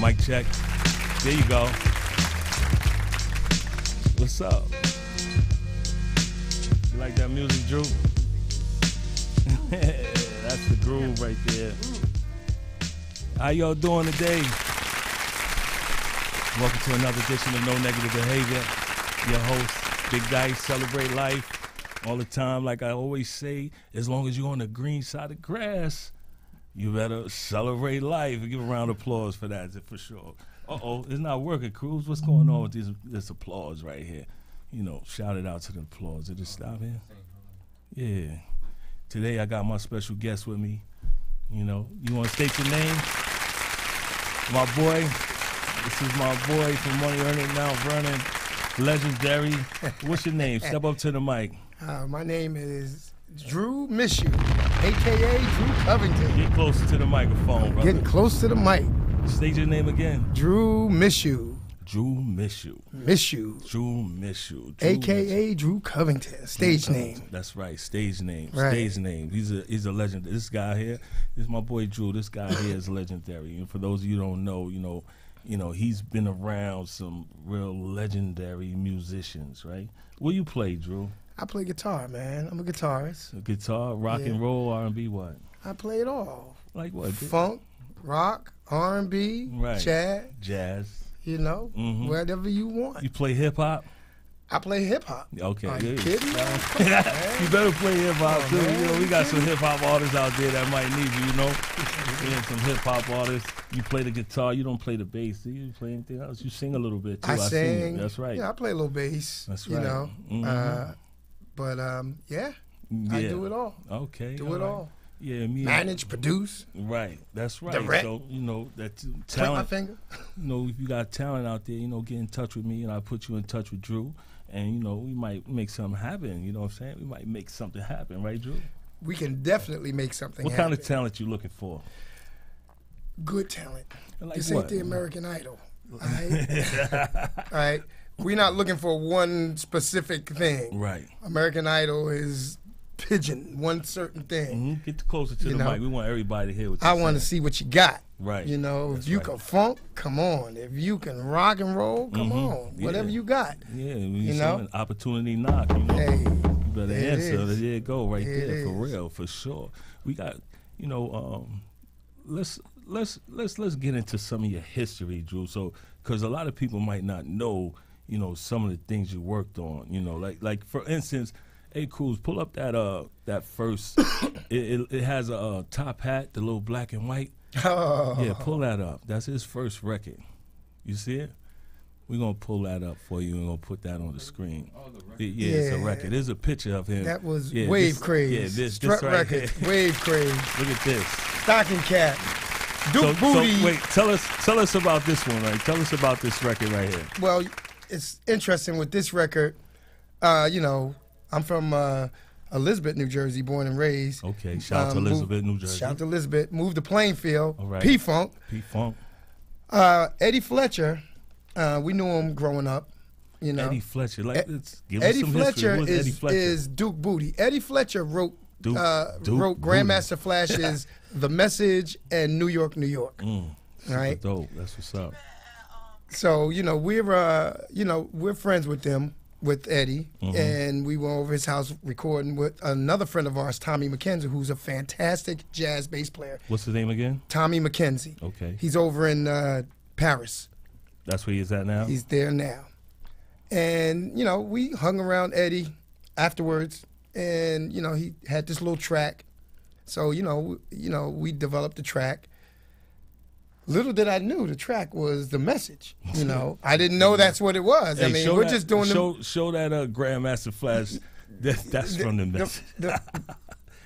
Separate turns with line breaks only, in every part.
Mic check. There you go. What's up? You like that music, Drew? That's the groove right there. How y'all doing today? Welcome to another edition of No Negative Behavior. Your host, Big Dice, celebrate life all the time. Like I always say, as long as you're on the green side of grass, you better celebrate life. Give a round of applause for that, for sure. Uh-oh, it's not working, Cruz. What's going on with this applause right here? You know, shout it out to the applause. Did it stop here? Yeah. Today I got my special guest with me. You know, you want to state your name? My boy. This is my boy from Money Earning, Mount Vernon. Legendary. What's your name? Step up to the mic.
My name is Drew Miss You, a.k.a. Drew Covington.
Get closer to the microphone, brother.
Getting close to the mic.
State your name again.
Drew Miss You.
Drew Miss You.
Miss You.
Drew Miss You.
A.k.a. Drew Covington. Stage name.
That's right. Stage name.
Right.
Stage name. He's a legend. This guy here is my boy Drew. This guy here is legendary. And for those of you who don't know, you know, he's been around some real legendary musicians, right? What you play, Drew?
I play guitar, man. I'm a guitarist.
Guitar, rock and roll, R&B, what?
I play it all.
Like what?
Funk, rock, R&B,
right.
jazz. You know, whatever you want.
You play hip hop?
I play hip hop.
Okay.
Are you kidding me?
You better play hip hop too. You know, we got some hip hop artists out there that might need you. You know, some hip hop artists. You play the guitar. You don't play the bass. Do you play anything else? You sing a little bit too.
I sing.
That's right.
Yeah, I play a little bass.
That's right.
You know, but yeah, I do it all.
Okay.
Do it all.
Yeah, me.
Manage, produce.
Right, that's right.
Direct.
So, you know, that
Point
talent.
my finger.
You know, if you got talent out there, you know, get in touch with me and I'll put you in touch with Drew. And, you know, we might make something happen. You know what I'm saying? We might make something happen, right, Drew?
We can definitely make something happen.
What kind of talent you looking for?
Good talent.
Like
this
what?
ain't the American Idol. All right? All right? We're not looking for one specific thing.
Right.
American Idol is pigeon, one certain thing.
Get closer to the mic. We want everybody to hear what you're
I want to see what you got.
Right.
You know,
That's
if you
right.
can funk, come on. If you can rock and roll, come on.
Yeah.
Whatever you got.
Yeah,
you know,
an opportunity knock. You know,
hey,
you better answer.
is.
There you go, right
It
there, for
is.
real, for sure. We got, you know, let's get into some of your history, Drew. So, because a lot of people might not know, you know, some of the things you worked on. You know, like for instance. Hey, Cruz, pull up that first. it has a top hat, the little black and white.
Oh.
Yeah, pull that up. That's his first record. You see it? We're going to pull that up for you and we're going to put that on the screen. Yeah, it's a record. There's a picture of him.
That was Wave Craze.
Yeah, this
Strut
right
record,
here.
Wave Craze.
Look at this.
Stocking cap. Duke Booty.
So, wait, tell us about this one, right? Tell us about this record right here.
Well, it's interesting with this record. You know, I'm from Elizabeth, New Jersey, born and raised.
Okay, shout out to Elizabeth, New Jersey.
Shout out to Elizabeth. Moved to Plainfield.
All right.
P-Funk.
P-Funk.
Eddie Fletcher, we knew him growing up. You know,
Eddie Fletcher. Like, let's give
Eddie
us some
Fletcher
history. Eddie Fletcher
is Duke Booty. Eddie Fletcher wrote
Duke
Grandmaster Flash's The Message and New York, New York. Right?
Dope. That's what's up.
So, you know, we're friends with them. With Eddie, and we were over his house recording with another friend of ours, Tommy McKenzie, who's a fantastic jazz bass player.
What's his name again?
Tommy McKenzie.
Okay.
He's over in Paris.
That's where he's at now?
He's there now. And, you know, we hung around Eddie afterwards, and, you know, he had this little track. So, you know, we developed the track. Little did I knew the track was The Message. You know, I didn't know that's what it was.
Hey,
I mean, we're just doing
show that Grandmaster Flash. That's from The Message.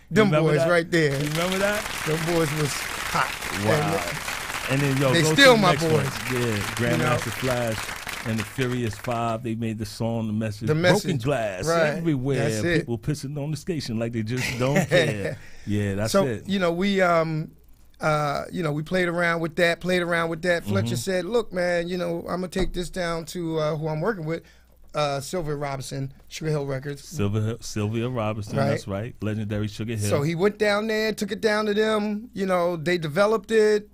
Them boys
that?
right there.
You remember that?
Them boys was hot.
Wow. And then
they
go
still
to the
my
next
boys.
One. Yeah, Grandmaster Flash and the Furious Five. They made the song The Message. Broken glass everywhere.
That's it.
People pissing on the station like they just don't care. Yeah, that's
so,
it.
You know, we we played around with that. Fletcher said, "Look, man, you know, I'm gonna take this down to who I'm working with, Sylvia Robinson, Sugar Hill Records."
Sylvia Robinson,
Right.
That's right. Legendary Sugar Hill.
So he went down there, took it down to them. You know, they developed it.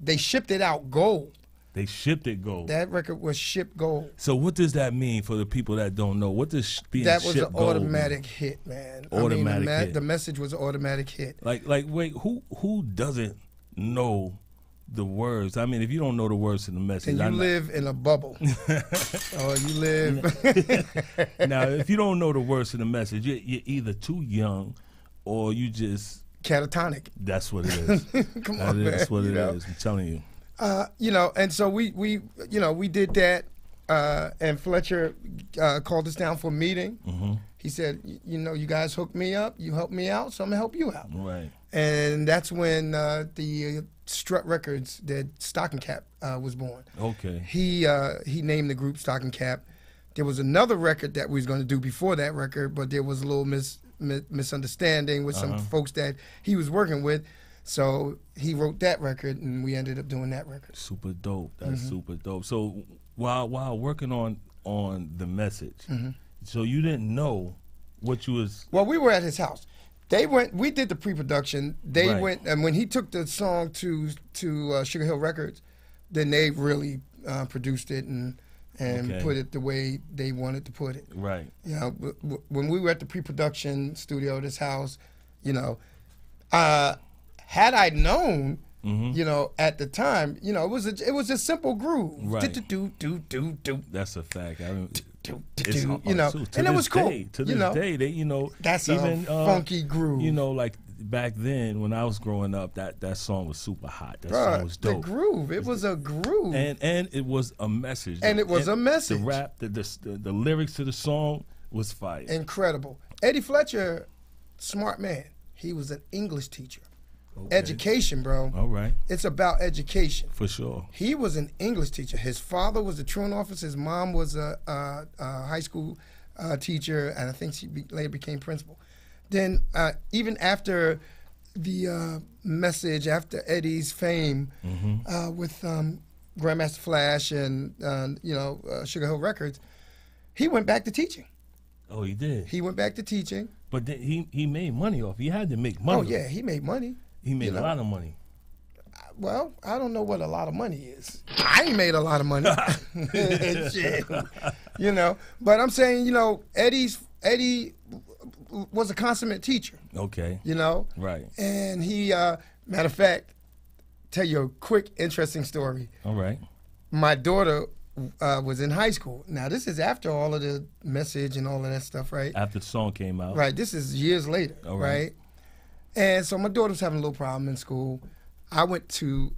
They shipped it out gold.
They shipped it gold.
That record was shipped gold.
So what does that mean for the people that don't know? What does being
That was
shipped
an
gold
automatic
mean?
hit, man.
Automatic hit.
The message was an automatic hit.
Like wait, who doesn't know the words? I mean, if you don't know the words to the message,
And you live in a bubble. Or you live...
Now, if you don't know the words to the message, you're either too young or you just...
Catatonic.
That's what it is.
Come on, man.
That's what it
know?
is. I'm telling you.
And so we did that, and Fletcher called us down for a meeting.
Mm-hmm.
He said, you guys hooked me up, you helped me out, so I'm gonna help you out.
Right.
And that's when the Strut Records, that Stocking Cap was born.
Okay.
He named the group Stocking Cap. There was another record that we was going to do before that record, but there was a little misunderstanding with some folks that he was working with. So he wrote that record, and we ended up doing that record.
Super dope. That's super dope. So while working on the message, so you didn't know what you was...
Well, we were at his house. We did the pre-production. They
Right.
went, and when he took the song to Sugar Hill Records, then they really produced it and
Okay.
put it the way they wanted to put it.
Right.
When we were at the pre-production studio at his house, had I known, at the time, it was a simple groove.
Right.
Do.
That's a fact. I mean,
And
to
it
this
was cool.
day, to this day, they,
That's
even,
a funky groove.
Like back then when I was growing up, that song was super hot. That
Bruh,
song was dope.
The groove. It was a groove.
And it was a message.
And it was a message.
The rap, the lyrics to the song was fire.
Incredible. Eddie Fletcher, smart man. He was an English teacher.
Okay.
Education, bro.
All right.
It's about education.
For sure.
He was an English teacher. His father was a truant officer. His mom was a high school teacher, and I think she later became principal. Then even after the message, after Eddie's fame with Grandmaster Flash and Sugar Hill Records, he went back to teaching.
Oh, he did.
He went back to teaching.
But then he made money off. He had to make money.
Oh yeah, he made money.
He made a lot of money.
Well, I don't know what a lot of money is. I ain't made a lot of money. Shit. But I'm saying, Eddie was a consummate teacher.
Okay. Right.
And he, matter of fact, tell you a quick, interesting story.
All right.
My daughter was in high school. Now, this is after all of the message and all of that stuff, right?
After the song came out.
Right. This is years later,
All right.
And so my daughter was having a little problem in school. I went to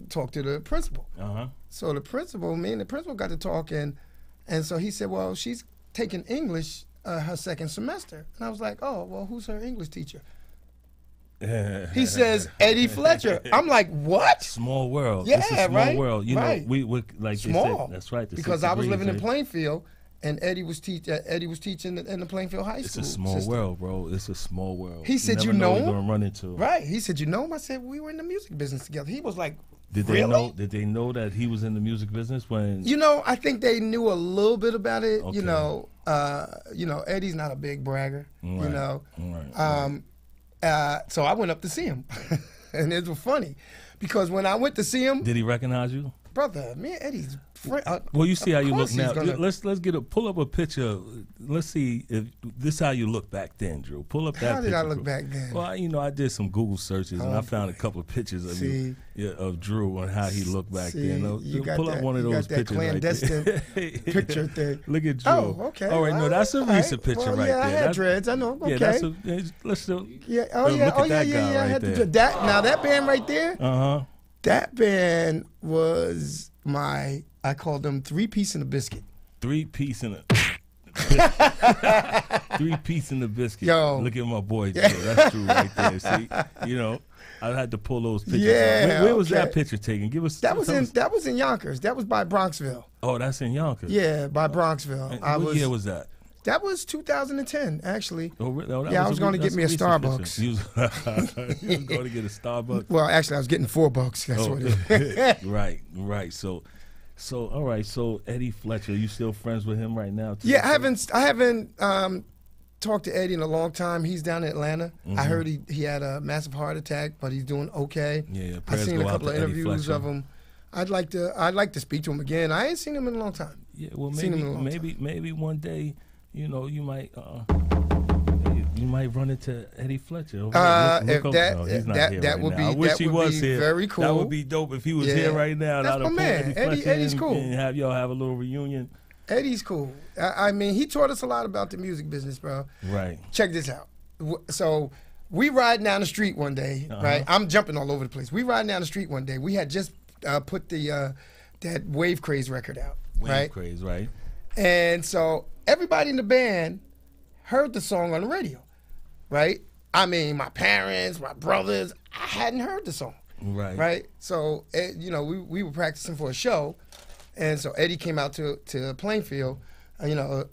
talk to the principal. So the principal got to talking, and so he said, well, she's taking English her second semester. And I was like, oh, well, who's her English teacher? He says, Eddie Fletcher. I'm like, what?
Small world.
Yeah,
it's a small
right,
world.
right.
We like
Small.
They said, that's right.
Because I was living in Plainfield, and Eddie was teaching in the Plainfield High
It's
School.
a small
system.
world, bro. It's a small world.
He said,
you
you
never
know
what
him?
you're gonna run into.
Right. He said, you know him? I said, we were in the music business together. He was like,
Did they know? Did they know that he was in the music business when?
I think they knew a little bit about it.
Okay.
Eddie's not a big bragger.
Right.
So I went up to see him, and it was funny because when I went to see him,
Did he recognize you?
brother, me and Eddie's friend.
Well, you see how you look now.
Gonna...
Let's pull up a picture. Let's see if this is how you look back then, Drew. Pull up that picture.
How did I look
Drew.
back then?
Well, I did some Google searches and I found a couple of pictures of you, of Drew and how he looked back then.
You got
pull
that,
up one of
you
those
got that
pictures
clandestine
right there.
picture thing.
Look at Drew.
Oh, okay.
All right, no, that's a recent picture right
yeah,
there.
I had dreads. I know. Okay.
Yeah, that's let's still.
Yeah.
look at that guy
I
right
had
there.
Now that band right there. That band was I called them 3-piece and a biscuit.
3-piece and a 3-piece and a biscuit.
Yo.
Look at my boy Joe. That's true right there. See, I had to pull those pictures.
Yeah,
out. Where was
okay.
that picture taken? Give us.
That was in Yonkers. That was by Bronxville.
Oh, that's in Yonkers.
Yeah, by Bronxville.
What year was that?
That was 2010, actually.
Oh, that
I was going to get me a Starbucks.
You was going to get a Starbucks.
Well, actually, I was getting $4. That's what it is.
Right. So, all right. So Eddie Fletcher, you still friends with him right now?
Yeah, I haven't talked to Eddie in a long time. He's down in Atlanta. I heard he had a massive heart attack, but he's doing okay.
Yeah.
I've seen a couple of interviews of him. I'd like to speak to him again. I ain't seen him in a long time.
Yeah, well,
Seen him in a long
maybe one day, you know, you might run into Eddie Fletcher.
If
no,
that
he's not
that
here
that
right
would
now.
be
I wish
that
he
would
was
be
here.
very cool.
That would be dope if he was
Yeah.
here right now.
That's
I'd
my
have
man.
pulled Eddie Fletcher
Eddie's
and-
cool.
and have y'all have a little reunion.
Eddie's cool. I mean, he taught us a lot about the music business, bro.
Right.
Check this out. So we riding down the street one day, right? I'm jumping all over the place. We riding down the street one day. We had just put the that Wave Craze record out, right?
Wave Craze, right?
And so everybody in the band heard the song on the radio, right? I mean, my parents, my brothers, I hadn't heard the song,
Right.
right? So, you know, we were practicing for a show, and so Eddie came out to Plainfield, you know,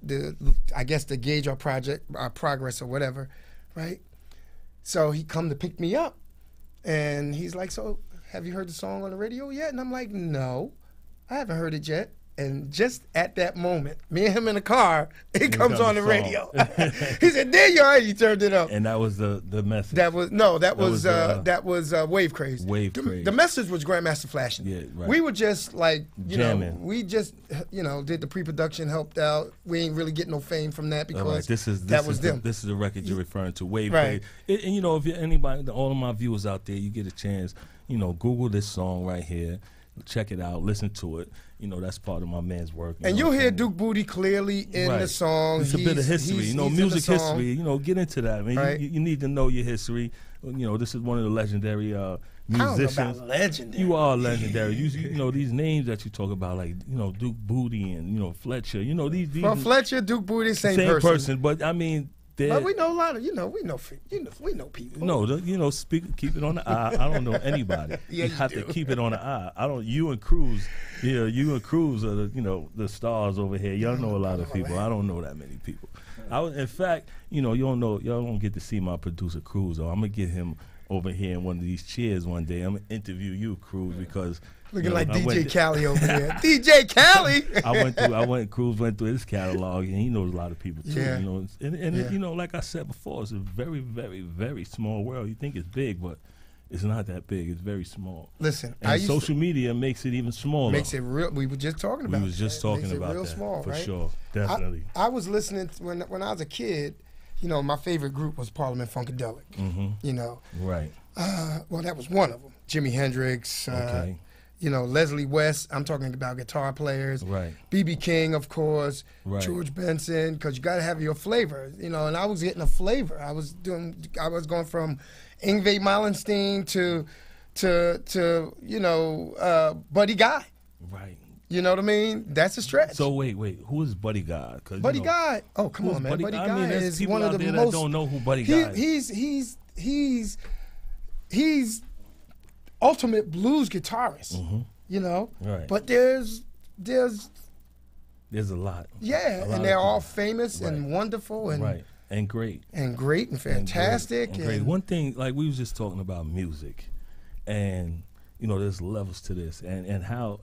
I guess to gauge our progress or whatever, right? So he come to pick me up, and he's like, "So, have you heard the song on the radio yet?" And I'm like, "No, I haven't heard it yet." And just at that moment, me and him in the car, it comes on the radio. He said, "There you are." He turned it up.
And that was the message.
That was Wave Craze.
Wave Craze.
The message was Grandmaster Flashing.
Yeah, right.
We were just like, you know,
Jamming.
we just, you know, did the pre-production, helped out. We ain't really getting no fame from that because
All right, this is
them.
This is the record you're referring to, Wave
Right.
Craze. And you know, if you're anybody, all of my viewers out there, you get a chance, you know, Google this song right here, check it out, listen to it. You know, that's part of my man's work.
And
know
you'll
what I'm
hear
saying?
Duke Booty clearly in
Right.
the song.
It's a bit of history, you know,
he's in the
music
song.
history. You know, get into that, man.
Right.
You need to know your history. You know, this is one of the legendary musicians.
I don't know about legendary.
You are legendary. You know, these names that you talk about, like, you know, Duke Booty and, you know, Fletcher. You know, these
Well, Fletcher, Duke Booty, same
person. But I mean,
But we know a lot of, you know, we know people.
no, you know, keep it on the eye. I don't know anybody.
Yeah,
you
you
have
do.
to keep it on the eye. I don't. You and Cruz, you and Cruz are the, you know, the stars over here. Y'all know a lot of people. I don't know that many people. In fact, you know, y'all don't get to see my producer Cruz. Though I'm gonna get him over here in one of these chairs one day. I'm gonna interview you, Cruz, because
Looking
you know,
like
I
DJ
went-
Khaled over there. DJ Khaled.
Cruz went through his catalog, and he knows a lot of people too.
Yeah.
You know, and
Yeah.
you know, like I said before, it's a very, very, very small world. You think it's big, but it's not that big. It's very small.
Listen,
And social media makes it even smaller.
makes it real. We were just talking about.
We was just
that.
talking
Makes it
about
real
that
small,
for
right?
sure, definitely.
I was listening to, when I was a kid. You know, my favorite group was Parliament Funkadelic. You know,
Right.
well, that was one of them. Jimi Hendrix.
Okay.
You know, Leslie West. I'm talking about guitar players.
Right.
B.B. King, of course.
Right.
George Benson, because you got to have your flavor. You know, and I was getting a flavor. I was going from Yngwie Malmsteen to you know, Buddy Guy.
Right.
You know what I mean? That's a stretch.
So wait, who is Buddy Guy? 'Cause,
Buddy
you know,
Guy. Oh, come
who's
on, man.
Buddy
Buddy
Guy? I
Guy
mean, there's
is
people
one of
out
the
there that
most.
don't know who Buddy Guy is.
He's ultimate blues guitarist. You know.
Right.
But there's
There's a lot.
yeah,
A lot
and they're
of
all
people.
famous and
Right.
wonderful and
Right. And great.
and great and fantastic.
And great. One thing, like we was just talking about music, and you know, there's levels to this, and how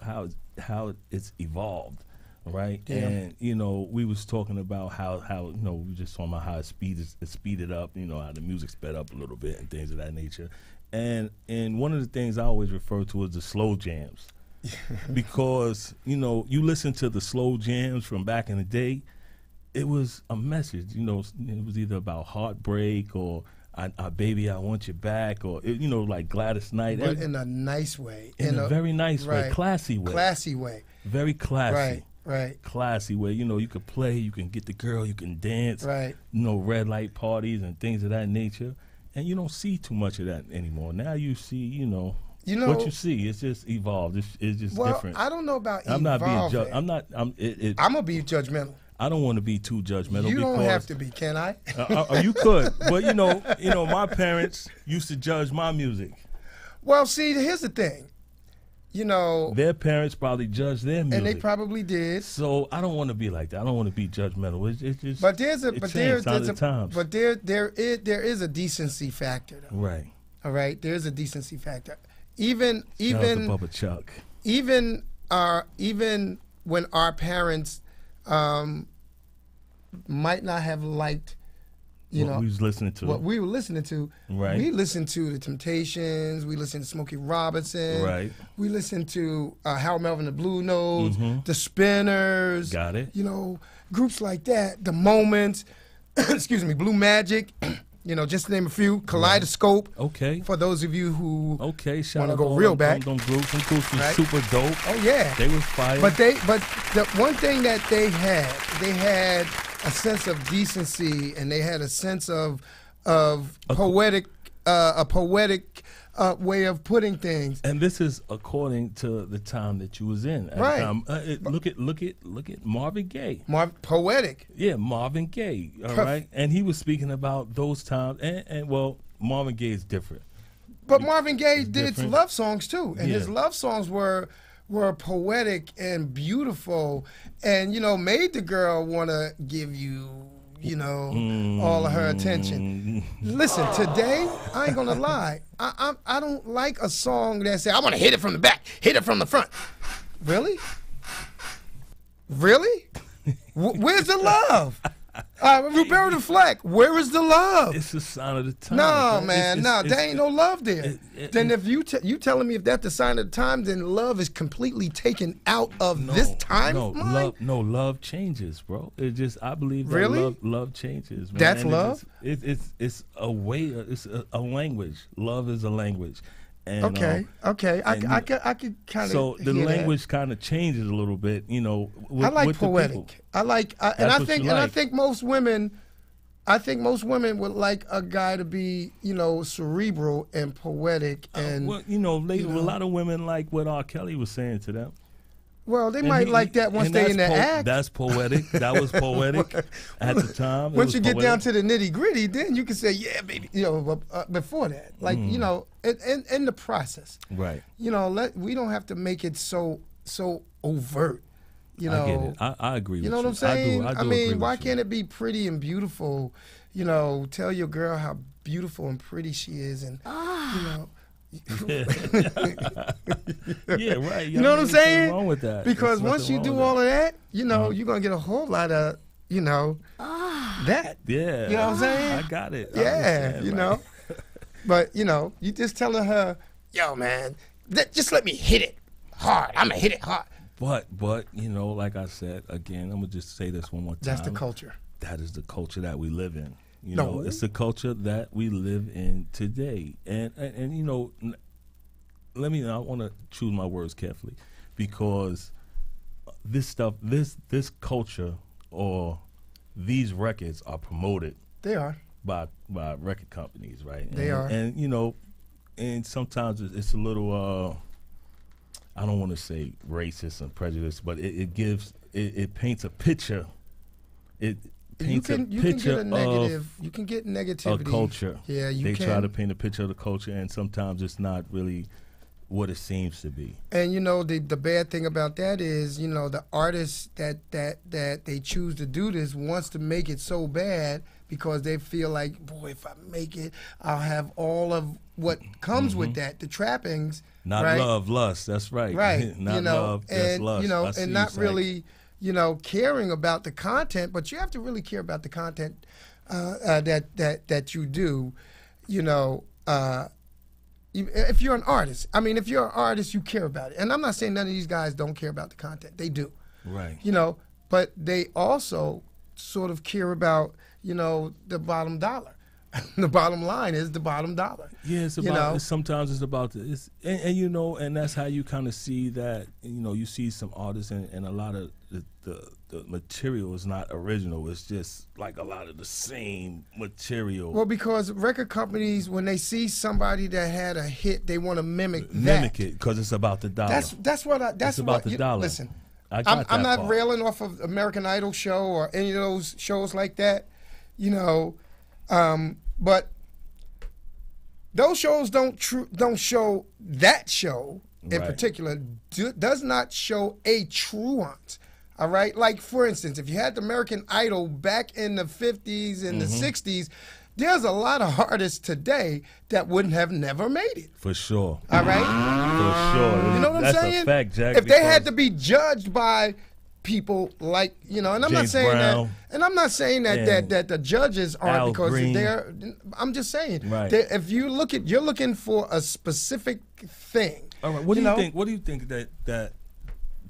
it's evolved, right?
Yeah.
And you know, we was talking about how you know, we were just talking about how it speeded up, you know, how the music sped up a little bit and things of that nature. And one of the things I always refer to is the slow jams, because you know, you listen to the slow jams from back in the day. It was a message, you know. It was either about heartbreak or baby, I want you back, or you know, like Gladys Knight.
but in a nice way.
In a very nice way,
right.
classy way.
Classy way.
Very classy.
Right.
Classy way. You know, you could play, you can get the girl, you can dance.
Right.
You know, red light parties and things of that nature. And you don't see too much of that anymore. Now you see, you know what you see. It's just evolved. It's just
Well,
different.
I don't know about
I'm not being
evolving.
I'm not.
I'm gonna be judgmental.
I don't want to be too judgmental.
You don't
because
have to be, can I?
you could, but you know, my parents used to judge my music.
Well, see, here's the thing. You know,
Their parents probably judged their music,
and they probably did.
So I don't want to be like that. I don't want to be judgmental. It's just.
But there is a decency factor, though.
Right.
All right, there's a decency factor. Even
Shout out to Bubba Chuck.
even when our parents might not have liked,
What we was listening to.
What we were listening to.
Right.
We listened to the Temptations. We listened to Smokey Robinson.
Right.
We listened to Harold Melvin, the Blue Notes,
Mm-hmm.
the Spinners.
Got it.
Groups like that. The Moments. Excuse me. Blue Magic. Just to name a few. Kaleidoscope.
Okay.
For those of you who
want
to go real back.
Them groups was
right?
super dope.
Oh yeah.
They was fire.
But the one thing that they had a sense of decency, and they had a sense of poetic, a poetic way of putting things.
And this is according to the time that you was in. At
right.
the time. Look at Marvin Gaye.
Poetic.
Yeah, Marvin Gaye. All right, and he was speaking about those times. And well, Marvin Gaye is different.
But Marvin Gaye did
different.
love songs too, and his love songs were poetic and beautiful, and made the girl want to give you. All of her attention. Listen, today, I ain't gonna lie. I don't like a song that say, I want to hit it from the back, hit it from the front. Really? Really? Where's the love? Roberta Flack, where is the love?
It's a sign of the time.
No, man, there ain't no love there. Then if you telling me if that's the sign of the time, then love is completely taken out of this time.
Love changes, bro. I believe that
really?
love changes. Man.
That's
and
love.
It's a way. It's a language. Love is a language. And,
okay. I could kind of.
So the language kind of changes a little bit,
I like poetic. I think most women would like a guy to be, cerebral and poetic and.
A lot of women like what R. Kelly was saying to them.
Well, they might like that once they in the act.
That's poetic. That was poetic at the time.
Once you get down to the nitty gritty, then you can say, yeah, baby. Before that, like in the process,
right?
We don't have to make it so overt.
I get it. I agree.
You know what I'm saying?
I do
mean, why can't it be pretty and beautiful? Tell your girl how beautiful and pretty she is, and
yeah, right.
You know what I'm saying?
Wrong with that?
Because once you do all of that, you're gonna get a whole lot of that.
Yeah.
You know what I'm saying?
I got it.
Yeah, But you just telling her, yo, man, just let me hit it hard. I'm gonna hit it hard.
But like I said again, I'm gonna just say this one more time.
That's the culture.
That is the culture that we live in. It's the culture that we live in today. And I want to choose my words carefully, because this stuff, this culture or these records are promoted.
They are.
By record companies, right?
They are.
And and sometimes it's a little I don't want to say racist and prejudice, but it paints a picture. It paints a picture
you can get negativity.
A culture.
Yeah,
they try to paint a picture of the culture, and sometimes it's not really what it seems to be.
And the bad thing about that is, the artists that they choose to do this wants to make it so bad because they feel like, boy, if I make it, I'll have all of what comes with that, the trappings.
Not
right?
Love, lust. That's right.
Right.
Not love, just lust.
And not really, caring about the content, but you have to really care about the content that you do. If you're an artist, you care about it. And I'm not saying none of these guys don't care about the content. They do.
Right.
But they also sort of care about, the bottom dollar. The bottom line is the bottom dollar.
Yeah, it's about. Sometimes it's about this, and that's how you kind of see that. You see some artists, and a lot of the material is not original. It's just like a lot of the same material.
Well, because record companies, when they see somebody that had a hit, they want to mimic
it because it's about the dollar.
That's about
the dollar.
Listen,
I'm
not railing off of American Idol show or any of those shows like that, but those shows don't show that show in particular does not show a truant. All right, like for instance, if you had the American Idol back in the 50s and the 60s, there's a lot of artists today that wouldn't have never made it.
For sure.
All right?
For sure.
You know what I'm saying?
That's a fact, Jack.
If they had to be judged by people like, and I'm not
James
saying
Brown.
that, and I'm not saying that the judges aren't
Al
because
Green.
they're. I'm just saying
Right.
that if you you're looking for a specific thing.
All right. What do you think? What do you think that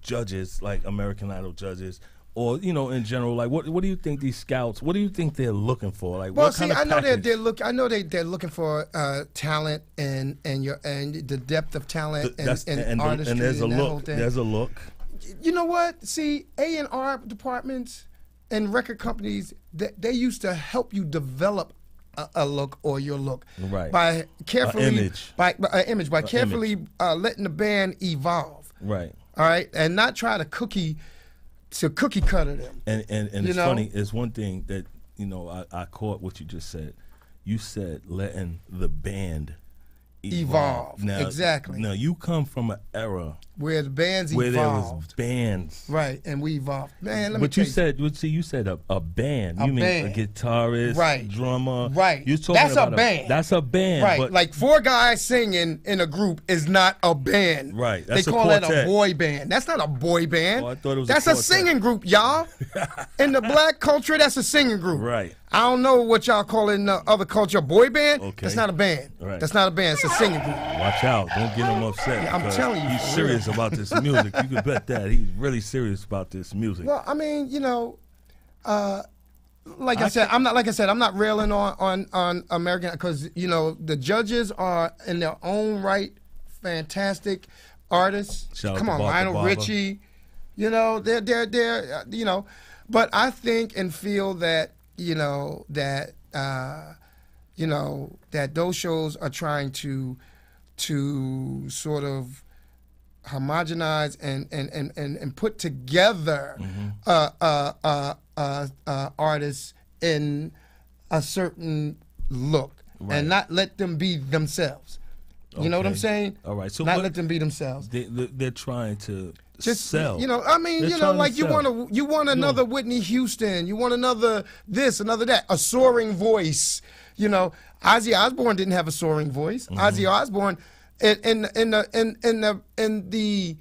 judges, like American Idol judges, or in general, like what do you think these scouts? What do you think they're looking for? Like,
Well,
what kind of
I know
package?
I know they're looking for talent and the depth of talent and artistry
and there's a
that whole
look.
thing.
There's a look.
You know what? See, A&R departments and record companies, they used to help you develop a look or your look,
Right.
by carefully
image.
by carefully letting the band evolve,
Right.
all right, and not try to cookie cutter them.
And it's funny. It's one thing that I caught what you just said. You said letting the band evolve. Now,
exactly.
Now you come from an era
Where the bands
where
evolved.
there was bands.
Right, and we evolved. Man, let me
But
tell
you said a band.
A
You mean
band.
a guitarist,
Right.
drummer.
Right.
You're talking
That's a
about
band.
That's a band.
Right,
But
like 4 guys singing in a group is not a band.
Right,
They
that's a
call that a
quartet.
boy band. That's not a boy band.
Oh, I thought it was a
That's a
quartet.
singing group, y'all. In the black culture, that's a singing group.
Right.
I don't know what y'all call in the other culture, boy band.
Okay.
That's not a band.
Right.
That's not a band. It's a singing group.
Watch out. Don't get him upset.
Yeah, I'm
because
telling you,
He's
for
serious about this music. You can bet that. He's really serious about this music.
Well, I mean, like I said, I'm not railing on American, because the judges are in their own right fantastic artists.
Shout out
Come
to
on,
Barker
Lionel
Barber.
Richie. They're but I think and feel that that those shows are trying to sort of homogenize and put together artists in a certain look,
Right.
and not let them be themselves. You know what I'm
Okay.
saying?
All right. So
not
what-
let them be themselves.
They're trying to
Just
sell.
I mean,
They're trying to
like you
sell.
want another Whitney Houston, you want another this, another that, a soaring voice. Ozzy Osbourne didn't have a soaring voice. Ozzy Osbourne, in the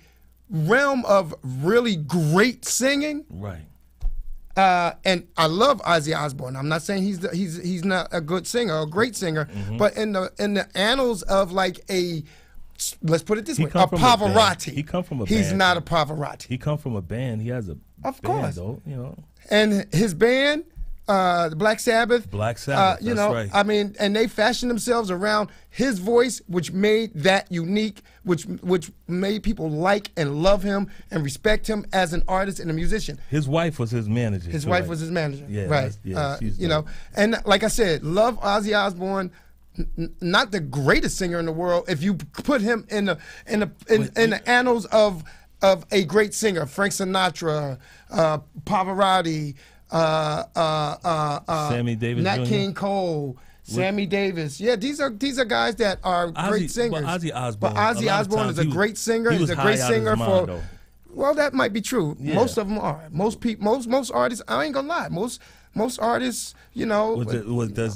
realm of really great singing,
Right.
and I love Ozzy Osbourne. I'm not saying he's not a good singer or a great singer, but in the annals of like let's put it this way, a
come from a band.
Pavarotti.
He come from a
He's
band.
not a Pavarotti.
He come from a band. He has a
Of
band,
course.
though.
And his band, the Black Sabbath.
Black Sabbath, that's right.
I mean, and they fashioned themselves around his voice, which made that unique, which made people like and love him and respect him as an artist and a musician.
His wife was his manager.
His
too,
wife
right?
was his manager.
Yeah,
right.
she's
You
dope.
know, and like I said, love Ozzy Osbourne. Not the greatest singer in the world. If you put him in the annals of a great singer, Frank Sinatra, Pavarotti,
Sammy Davis
Nat
Jr.?
King Cole, Sammy Davis. Yeah, these are guys that are great singers.
But Ozzy Osbourne,
But Ozzy
a lot of
Osbourne
times
is a
he was-
great singer.
he
He's
was
a
high
great
out of his
singer
mind, though.
Well, that might be true.
Yeah.
Most of them are. Most people, most artists. I ain't gonna lie. Most artists,
does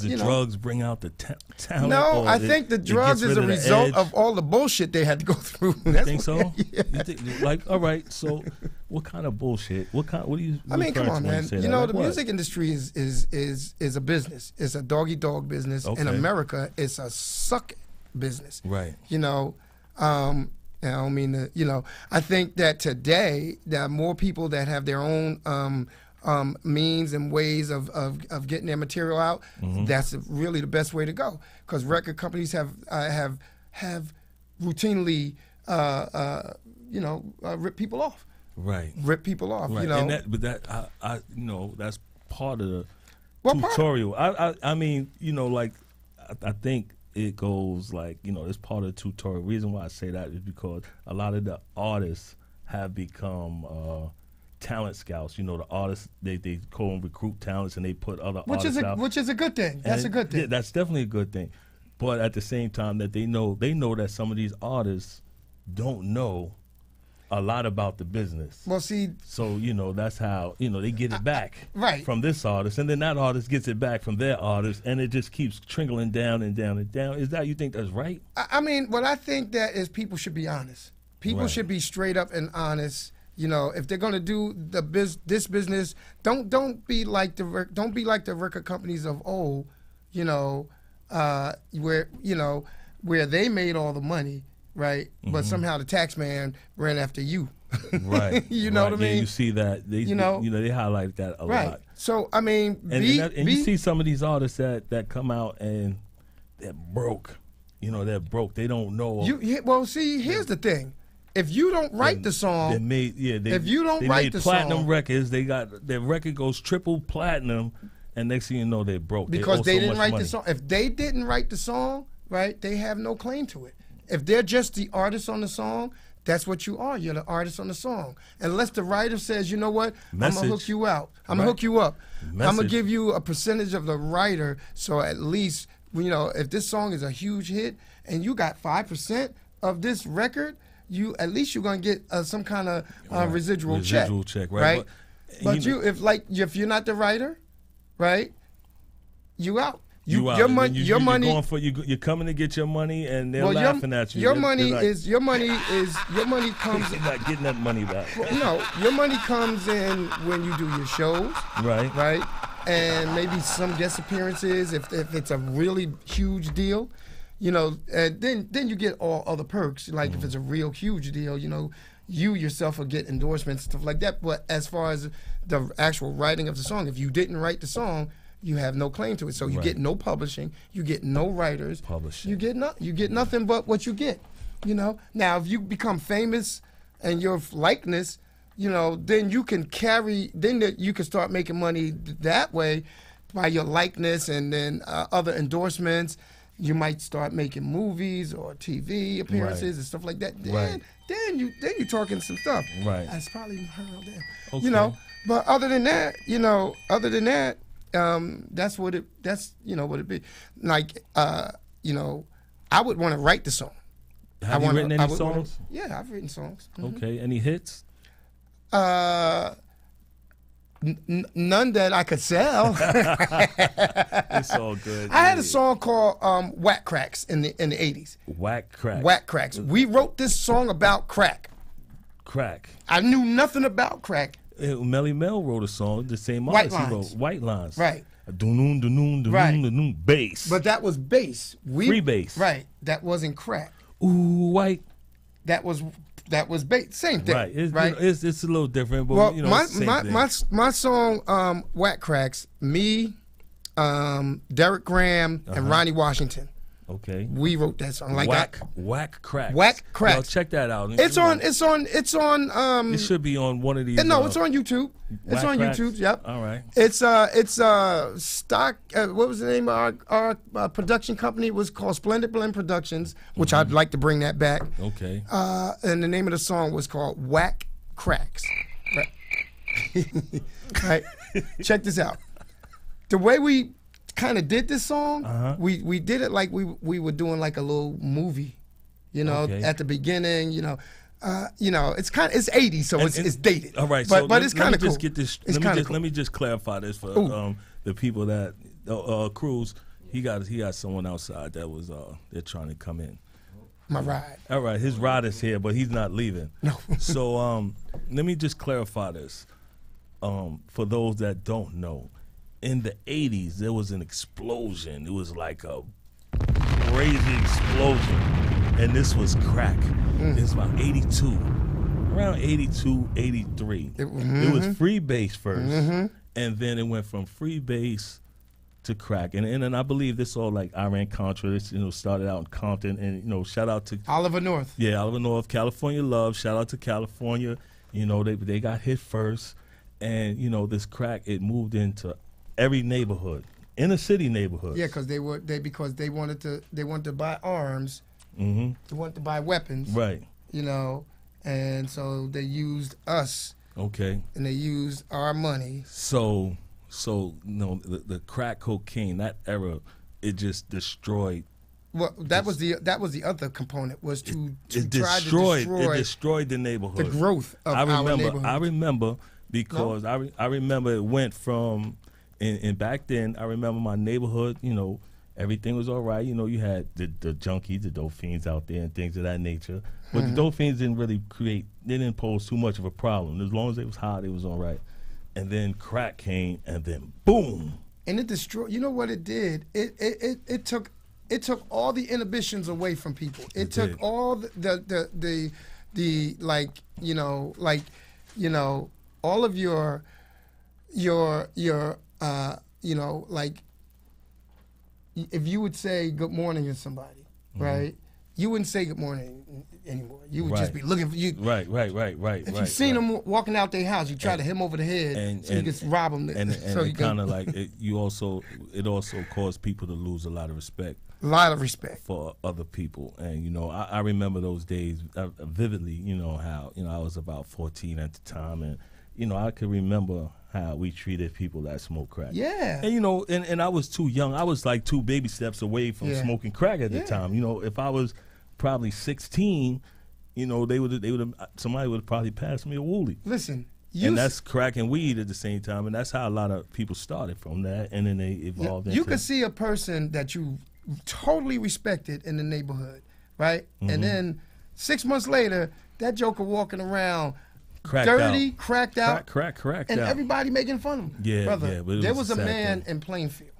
the
you know.
drugs bring out the talent?
No,
or
I think the
it
drugs
gets
is a
rid the
result
edge?
of all the bullshit they had to go through.
You
That's
think so?
Yeah.
You think, all right. So, what kind of bullshit? What do you?
I mean, come
referring
on,
to when
man.
say
You
that?
know,
Like
the
what?
music industry is a business. It's a dog business. In
Okay.
America, it's a suck business.
Right.
I don't mean to, I think that today there are more people that have their own means and ways of getting their material out.
Mm-hmm.
That's really the best way to go, because record companies have routinely rip people off.
Right.
Rip people off.
Right.
You know.
And that's part of the
Well, part-
tutorial. I mean, I think it goes like, it's part of the tutorial. Reason why I say that is because a lot of the artists have become talent scouts. The artists, they go and recruit talents and they put other artists out.
Which is a good thing. That's a good thing.
Yeah, that's definitely a good thing. But at the same time, that they know that some of these artists don't know a lot about the business.
Well, see,
So, that's how, they get it back
right.
from this artist, and then that artist gets it back from their artist, and it just keeps trickling down and down and down. Is that, you think that's right?
I mean, what I think that is people should be honest. People
Right.
should be straight up and honest. You know, if they're gonna do this business, don't be like the record companies of old. You know, where they made all the money, right? But somehow the tax man ran after you.
Right.
You know what I mean?
Yeah, you see that. They, they highlight that a lot.
So I mean,
and you see some of these artists that come out and they're broke. You know, they're broke. They don't know.
Well, see, here's the thing. If you don't write the song, if you don't write the
platinum
song,
records, their record goes triple platinum, and next thing you know, they're broke
because they didn't write
money.
the song. If they didn't write the song, right, they have no claim to it. If they're just the artist on the song, that's what you are. You're the artist on the song. Unless the writer says, you know what, I'm going to hook you out. I'm going to hook you up. I'm going to give you a percentage of the writer, so at least, if this song is a huge hit and you got 5% of this record, at least you're going to get some kind of residual check.
Residual check, right?
But if you're not the writer, right, you out.
Your money. You're coming to get your money, and they're laughing at you.
Your money comes.
You're not getting that money back.
Well, your money comes in when you do your shows,
right?
Right, and maybe some guest appearances if it's a really huge deal, and then you get all other perks. Like if it's a real huge deal, you yourself will get endorsements, stuff like that. But as far as the actual writing of the song, if you didn't write the song, you have no claim to it. So you get no publishing, you get no writers, you get nothing but what you get. Now if you become famous and your likeness, then you can you can start making money that way by your likeness, and then other endorsements. You might start making movies or TV appearances and stuff like that. Then you're talking some stuff.
Right.
That's probably heard there.
Okay.
But other than that, that's what it be. Like, I would want to write the song.
Have you written any songs?
Yeah, I've written songs.
Okay. Any hits?
None that I could sell.
It's all good.
I had a song called Whack Cracks in the 80s.
Whack Cracks.
Whack Cracks. We wrote this song about crack.
Crack.
I knew nothing about crack.
Melly Mel wrote a song, the same artist he wrote. White Lines.
Right.
Dun-dun, dun-dun, dun-dun, dun-dun, bass.
But that was bass.
Free bass.
Right. That wasn't crack.
Ooh, white.
That was bass. Same thing.
Right.
Right.
It's a little different, but
my song Whack Cracks, me, Derek Graham, and Ronnie Washington.
Okay.
We wrote that song. Like
Whack Cracks.
Whack Cracks.
Well, check that out.
It's on. It
should be on one of these.
No, it's on YouTube. It's on
Cracks?
YouTube. Yep.
All right.
It's stock. What was the name of our production company? It was called Splendid Blend Productions, which I'd like to bring that back.
Okay.
And the name of the song was called Whack Cracks. Right. Right. Check this out. The way we kind of did this song, we did it like we were doing like a little movie, at the beginning, it's 80s, so it's dated.
All right,
but it's kind of cool.
Let me just clarify this for the people that Cruz. He got someone outside that was they're trying to come in.
My ride.
All right, his ride is here, but he's not leaving.
No.
So let me just clarify this for those that don't know. In the 80s, there was an explosion. It was like a crazy explosion. And this was crack. It's about 82. Around 82, 83. It was free bass first. And then it went from free bass to crack. And I believe this all like Iran-Contra. This, started out in Compton. And, shout out to
Oliver North.
Yeah, Oliver North. California Love. Shout out to California. They got hit first. And, this crack, it moved into every neighborhood, inner city neighborhood.
Yeah, because they wanted to buy arms. They wanted to buy weapons.
Right.
And so they used us.
Okay.
And they used our money.
So the crack cocaine, that era, it just destroyed.
Well, that was the other component, was to
it
try to destroy.
It destroyed the neighborhood.
The growth of our neighborhood.
I remember because I remember it went from. And back then, I remember my neighborhood, everything was all right. You know, you had the junkies, the dope fiends out there and things of that nature. But the dope fiends didn't really they didn't pose too much of a problem. As long as it was hot, it was all right. And then crack came, and then boom. And
it destroyed. You know what it did? It took all the inhibitions away from people. It took all the all of your like, if you would say good morning to somebody, right? You wouldn't say good morning anymore. You would just be looking for you.
Right.
If you seen them walking out their house, you try to hit them over the head so you can rob them.
And it kind of like it also caused people to lose a lot of respect.
A lot of respect
for other people. And you know, I remember those days vividly. You know how I was about 14 at the time, and you know, I could remember how we treated people that smoke crack.
Yeah.
And you know, and I was too young. I was like 2 baby steps away from smoking crack at the time. You know, if I was probably 16, you know, somebody would have probably passed me a wooly.
Listen,
and that's crack and weed at the same time, and that's how a lot of people started from that, and then they evolved.
You could see a person that you totally respected in the neighborhood, right? And then 6 months later, that joker walking around dirty, cracked out, and everybody making fun of him.
Yeah,
brother.
But
there was a man in Plainfield.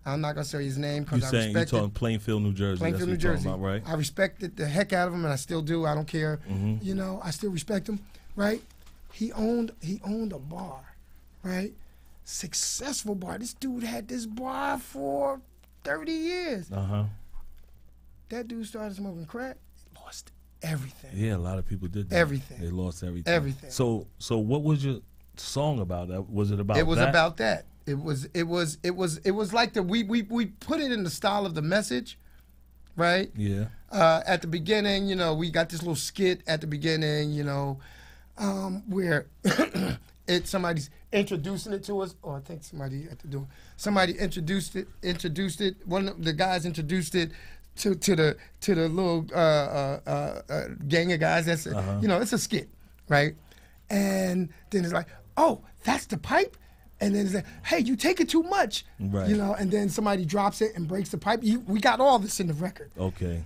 I'm not gonna say his name because I respect
it. You're talking Plainfield, New Jersey.
Plainfield, New Jersey.
About, right?
I respected the heck out of him, and I still do. I don't care. You know, I still respect him. Right? He owned a bar, right? Successful bar. This dude had this bar for 30 years. That dude started smoking crack. Lost everything.
Yeah, a lot of people did that.
Everything.
They lost everything.
Everything.
So what was your song about? Was it about?
It was about that. It was like we put it in the style of the message, right?
Yeah.
At the beginning, you know, we got this little skit at the beginning, you know, where somebody's introducing it to us, or I think somebody had to do it. Somebody introduced it. One of the guys introduced it to the little gang of guys. That's you know, it's a skit, right? And then it's like, oh, that's the pipe. And then it's like, hey, you take it too much,
right?
You know, and then somebody drops it and breaks the pipe. We got all this in the record.
Okay.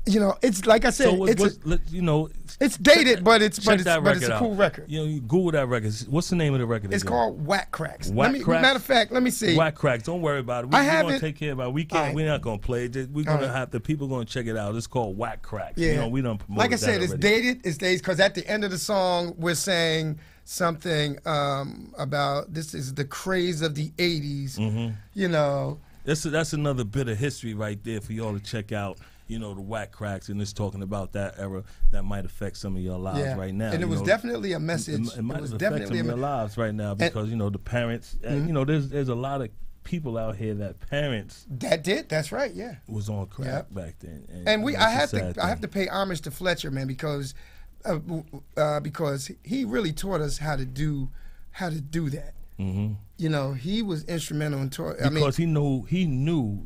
You know, it's like I said, it's dated, but it's a cool record.
You know, you Google that record. What's the name of the record?
It's called Whack Cracks.
Cracks?
Matter of fact, let me see.
Whack Cracks. Don't worry about it. We're gonna take care of it. We can't. We're not gonna play it. We're gonna have the people gonna check it out. It's called Whack Cracks.
Yeah.
You know, we don't promote.
Like I said,
already.
It's dated. It's dated because at the end of the song we're saying something about this is the craze of the '80s. You know,
that's another bit of history right there for y'all to check out. You know, the Whack Cracks, and it's talking about that era that might affect some of your lives right now.
And it was definitely a message.
It might affect some of your lives right now because, you know, the parents, you know, there's a lot of people out here that parents.
That's right, yeah.
Was on crack back then.
And I have to pay homage to Fletcher, man, because he really taught us how to do that. You know, he was instrumental in
because he knew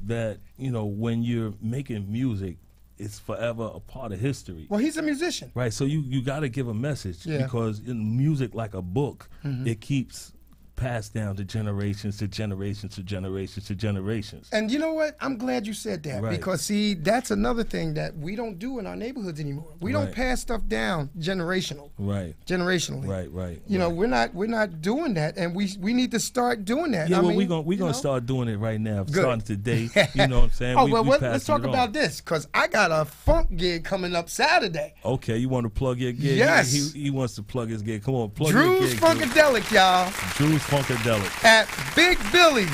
that, you know, when you're making music, it's forever a part of history.
Well, he's a musician,
right? So you got to give a message because in music, like a book, it keeps passed down to generations to generations to generations to generations.
And you know what? I'm glad you said that because see, that's another thing that we don't do in our neighborhoods anymore. We don't pass stuff down generationally.
Right.
You know, we're not doing that, and we need to start doing that.
Yeah, we're gonna start doing it right now, starting today. You know what I'm saying?
Let's talk about this because I got a funk gig coming up Saturday.
Okay, you want to plug your gig?
Yes.
He wants to plug his gig. Come on, plug
Drew's
your gig.
Funkadelic, y'all.
Drew's Funkadelic.
At Big Billy's,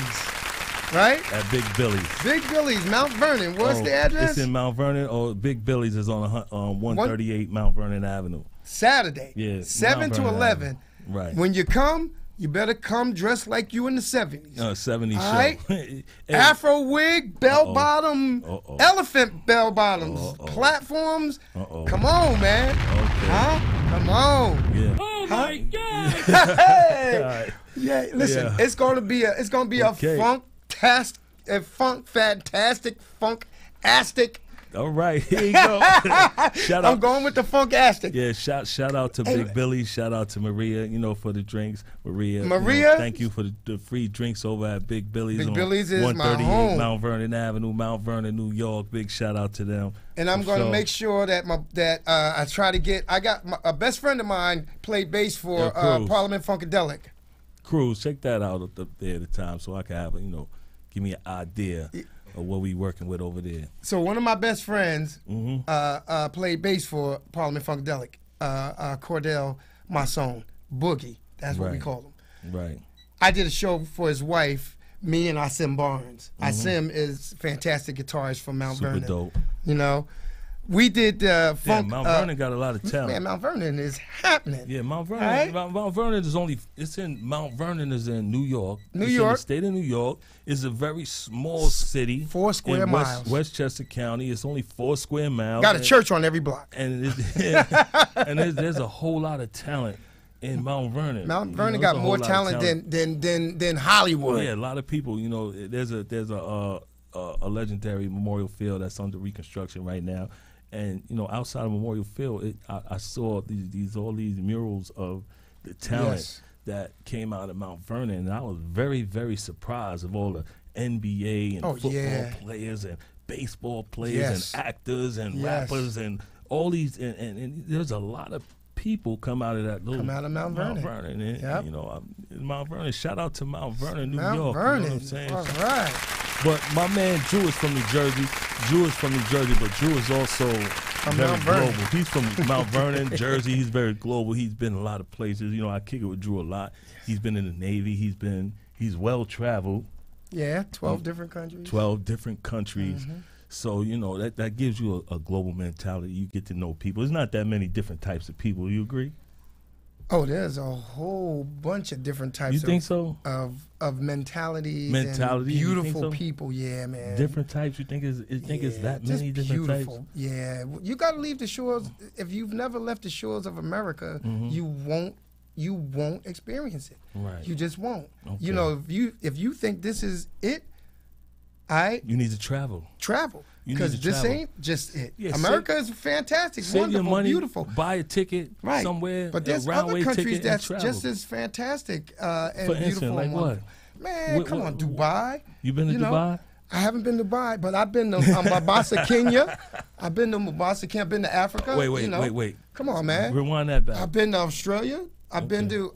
right?
At Big Billy's.
Big Billy's, Mount Vernon. What's the address?
It's in Mount Vernon. Or Big Billy's is on 138 Mount Vernon Avenue.
Saturday.
Yeah.
7 to 11.
Avenue. Right.
When you come, you better come dressed like you in the 70s.
70s
All
show.
right?
Hey.
Afro wig, bell bottom, elephant bell bottoms, platforms. Come on, man.
Okay.
Huh? Come on.
Yeah.
Oh my God.
Hey.
Right.
Yeah, listen,
Yeah.
it's gonna be a fantastic, funkastic
All right, here you go. Shout out.
I'm going with the funkastic.
Yeah, shout out to Big Billy. Shout out to Maria, for the drinks. Maria, thank you for the free drinks over at Big Billy's.
Big Billy's is my
138
home.
Mount Vernon Avenue, Mount Vernon, New York. Big shout out to them.
And I'm going to make sure that I try to get. I got a best friend of mine played bass for Parliament Funkadelic.
Cruz, check that out up there at the time, so I can have give me an idea of what we working with over there.
So one of my best friends played bass for Parliament Funkadelic, Cordell Masson, Boogie. That's what we call him.
Right.
I did a show for his wife, me and Asim Barnes. Asim is a fantastic guitarist from Mount Vernon.
Super dope.
We did funk.
Mount Vernon got a lot of talent.
Man, Mount Vernon is happening.
Yeah, Mount Vernon.
Right?
Mount Vernon is Mount Vernon is in New York.
New
It's
York.
in the state of New York. It's a very small city.
4 square
in
miles.
Westchester County. It's only 4 square miles.
Got a church on every block.
And there's a whole lot of talent in Mount Vernon.
Mount Vernon got more talent than Hollywood.
Yeah, a lot of people. There's a legendary Memorial Field that's under reconstruction right now. And outside of Memorial Field, I saw all these murals of the talent that came out of Mount Vernon, and I was very, very surprised of all the NBA and football players and baseball players and actors and rappers and all these. And there's a lot of people come out of that little
Mount Vernon.
And, Mount Vernon. Shout out to Mount Vernon, New
Mount
York.
Vernon.
You know what I'm saying?
All right.
But my man Drew is from New Jersey. But Drew is also very
Mount Vernon.
global. He's from Mount Vernon, Jersey. He's very global. He's been a lot of places. I kick it with Drew a lot. He's been in the Navy. He's well traveled.
Yeah, 12 different countries.
12 different countries. So, that gives you a global mentality. You get to know people. There's not that many different types of people. You agree?
Oh, there's a whole bunch of different types.
You think so?
Of mentalities.
And
beautiful people. Yeah, man.
Different types. You think it's that many different
beautiful
types?
Yeah, you got to leave the shores. If you've never left the shores of America, you won't experience it.
Right.
You just won't.
Okay.
If you think this is it,
you need to travel.
Because this ain't just it.
Yeah,
America is fantastic,
save
wonderful,
your money,
beautiful.
Buy a ticket somewhere.
But there's other countries that's just as fantastic and
For
beautiful.
instance, like
and
what?
wonderful. Man, come on, Dubai.
You been to Dubai?
I haven't been to Dubai, but I've been to Mombasa, Kenya. I've been to Mombasa, Kenya. I've been to Africa.
Wait.
Come on, man.
Rewind that back.
I've been to Australia. I've been to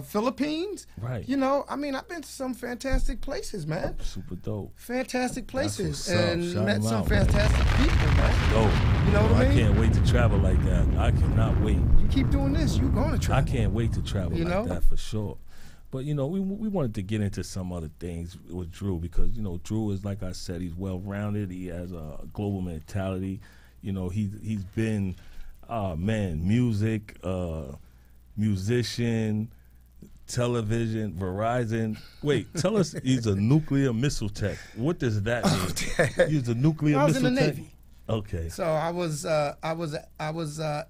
Philippines.
Right.
I've been to some fantastic places, man.
Super dope.
Fantastic places.
That's what's up.
And
Shout
met
'em
some
out,
fantastic people, man.
Dope.
You know what I mean?
I can't wait to travel like that. I cannot wait.
You keep doing this, you're going to travel.
I can't wait to travel like that for sure. But, we wanted to get into some other things with Drew because, Drew is, like I said, he's well-rounded. He has a global mentality. He's been, music, musician, television, Verizon. Wait, tell us he's a nuclear missile tech. What does that mean? He's a nuclear missile tech?
I was in the Navy.
Okay.
So I was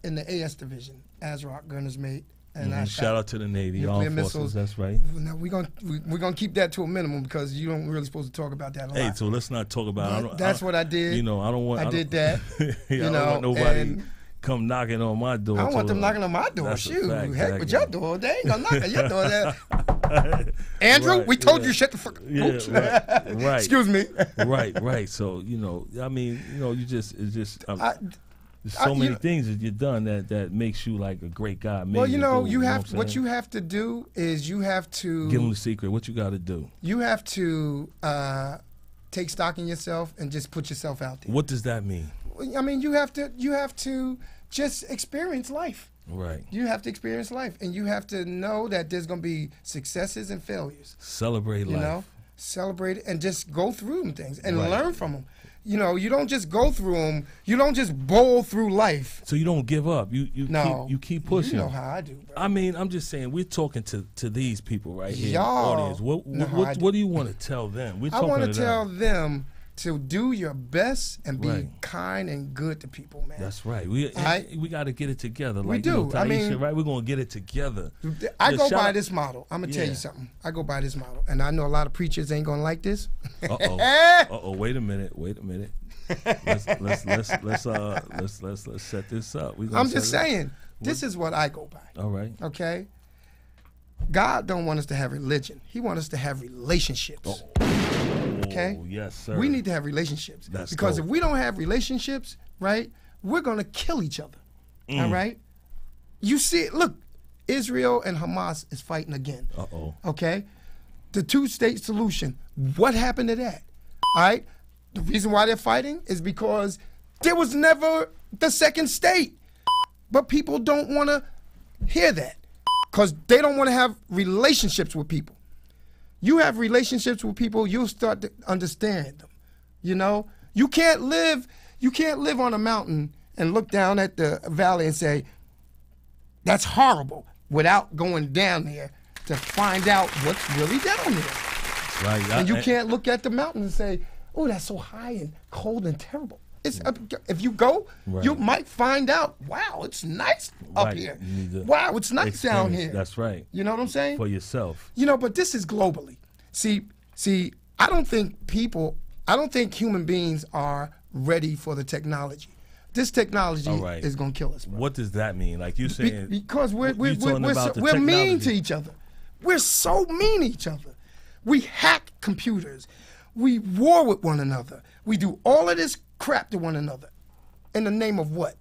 in the AS division, ASROC gunner's mate. And
shout out to the Navy, Armed Forces. That's right.
No, we're gonna keep that to a minimum because you don't really supposed to talk about that a lot.
Hey, so let's not talk about.
That's what I did.
I don't want.
I did that.
I don't want nobody come knocking on my door.
I don't want them knocking on my door. Shoot, heck with your door. They ain't gonna knock on your door. Andrew, we told you shut the fuck up.
Yeah, right.
Excuse me.
right. So there's so many things that you've done that makes you like a great guy.
Well, what you have to do is you have to
give them the secret. What you got to do?
You have to take stock in yourself and just put yourself out there.
What does that mean?
I mean, you have to just experience life.
Right.
You have to experience life, and you have to know that there's going to be successes and failures.
Celebrate life.
Celebrate it and just go through them things and learn from them. You don't just go through them. You don't just bowl through life.
So you don't give up. You keep pushing.
You know how I do, bro.
I mean, I'm just saying, we're talking to these people right here,
Y'all
audience. What do you want to tell them?
I want to tell them to do your best and be kind and good to people, man.
That's right. We got to get it together.
We do.
Taisha, right? We're going to get it together.
I go by this model. I'm going to tell you something. I go by this model. And I know a lot of preachers ain't going to like this.
Uh-oh. Wait a minute. let's set this up.
I'm just saying, this is what I go by.
All right.
Okay? God don't want us to have religion. He wants us to have relationships. Okay?
Oh, yes, sir.
We need to have relationships.
That's
because
dope.
if we don't have relationships, right, we're going to kill each other. All right? You see it. Look, Israel and Hamas is fighting again.
Uh-oh.
Okay? The two-state solution. What happened to that? All right? The reason why they're fighting is because there was never the second state. But people don't want to hear that because they don't want to have relationships with people. You have relationships with people, you'll start to understand them. You know, you can't live on a mountain and look down at the valley and say, that's horrible, without going down there to find out what's really down there.
Right.
And you can't look at the mountain and say, oh, that's so high and cold and terrible. It's, if you go, you might find out, wow, it's nice up here. Wow, it's nice down here.
That's right.
You know what I'm saying?
For yourself.
You know, but this is globally. See, I don't think human beings are ready for the technology. This technology is going to kill us, bro.
What does that mean? Like you saying?
Because we're mean to each other. We're so mean to each other. We hack computers. We war with one another. We do all of this crap to one another. In the name of what?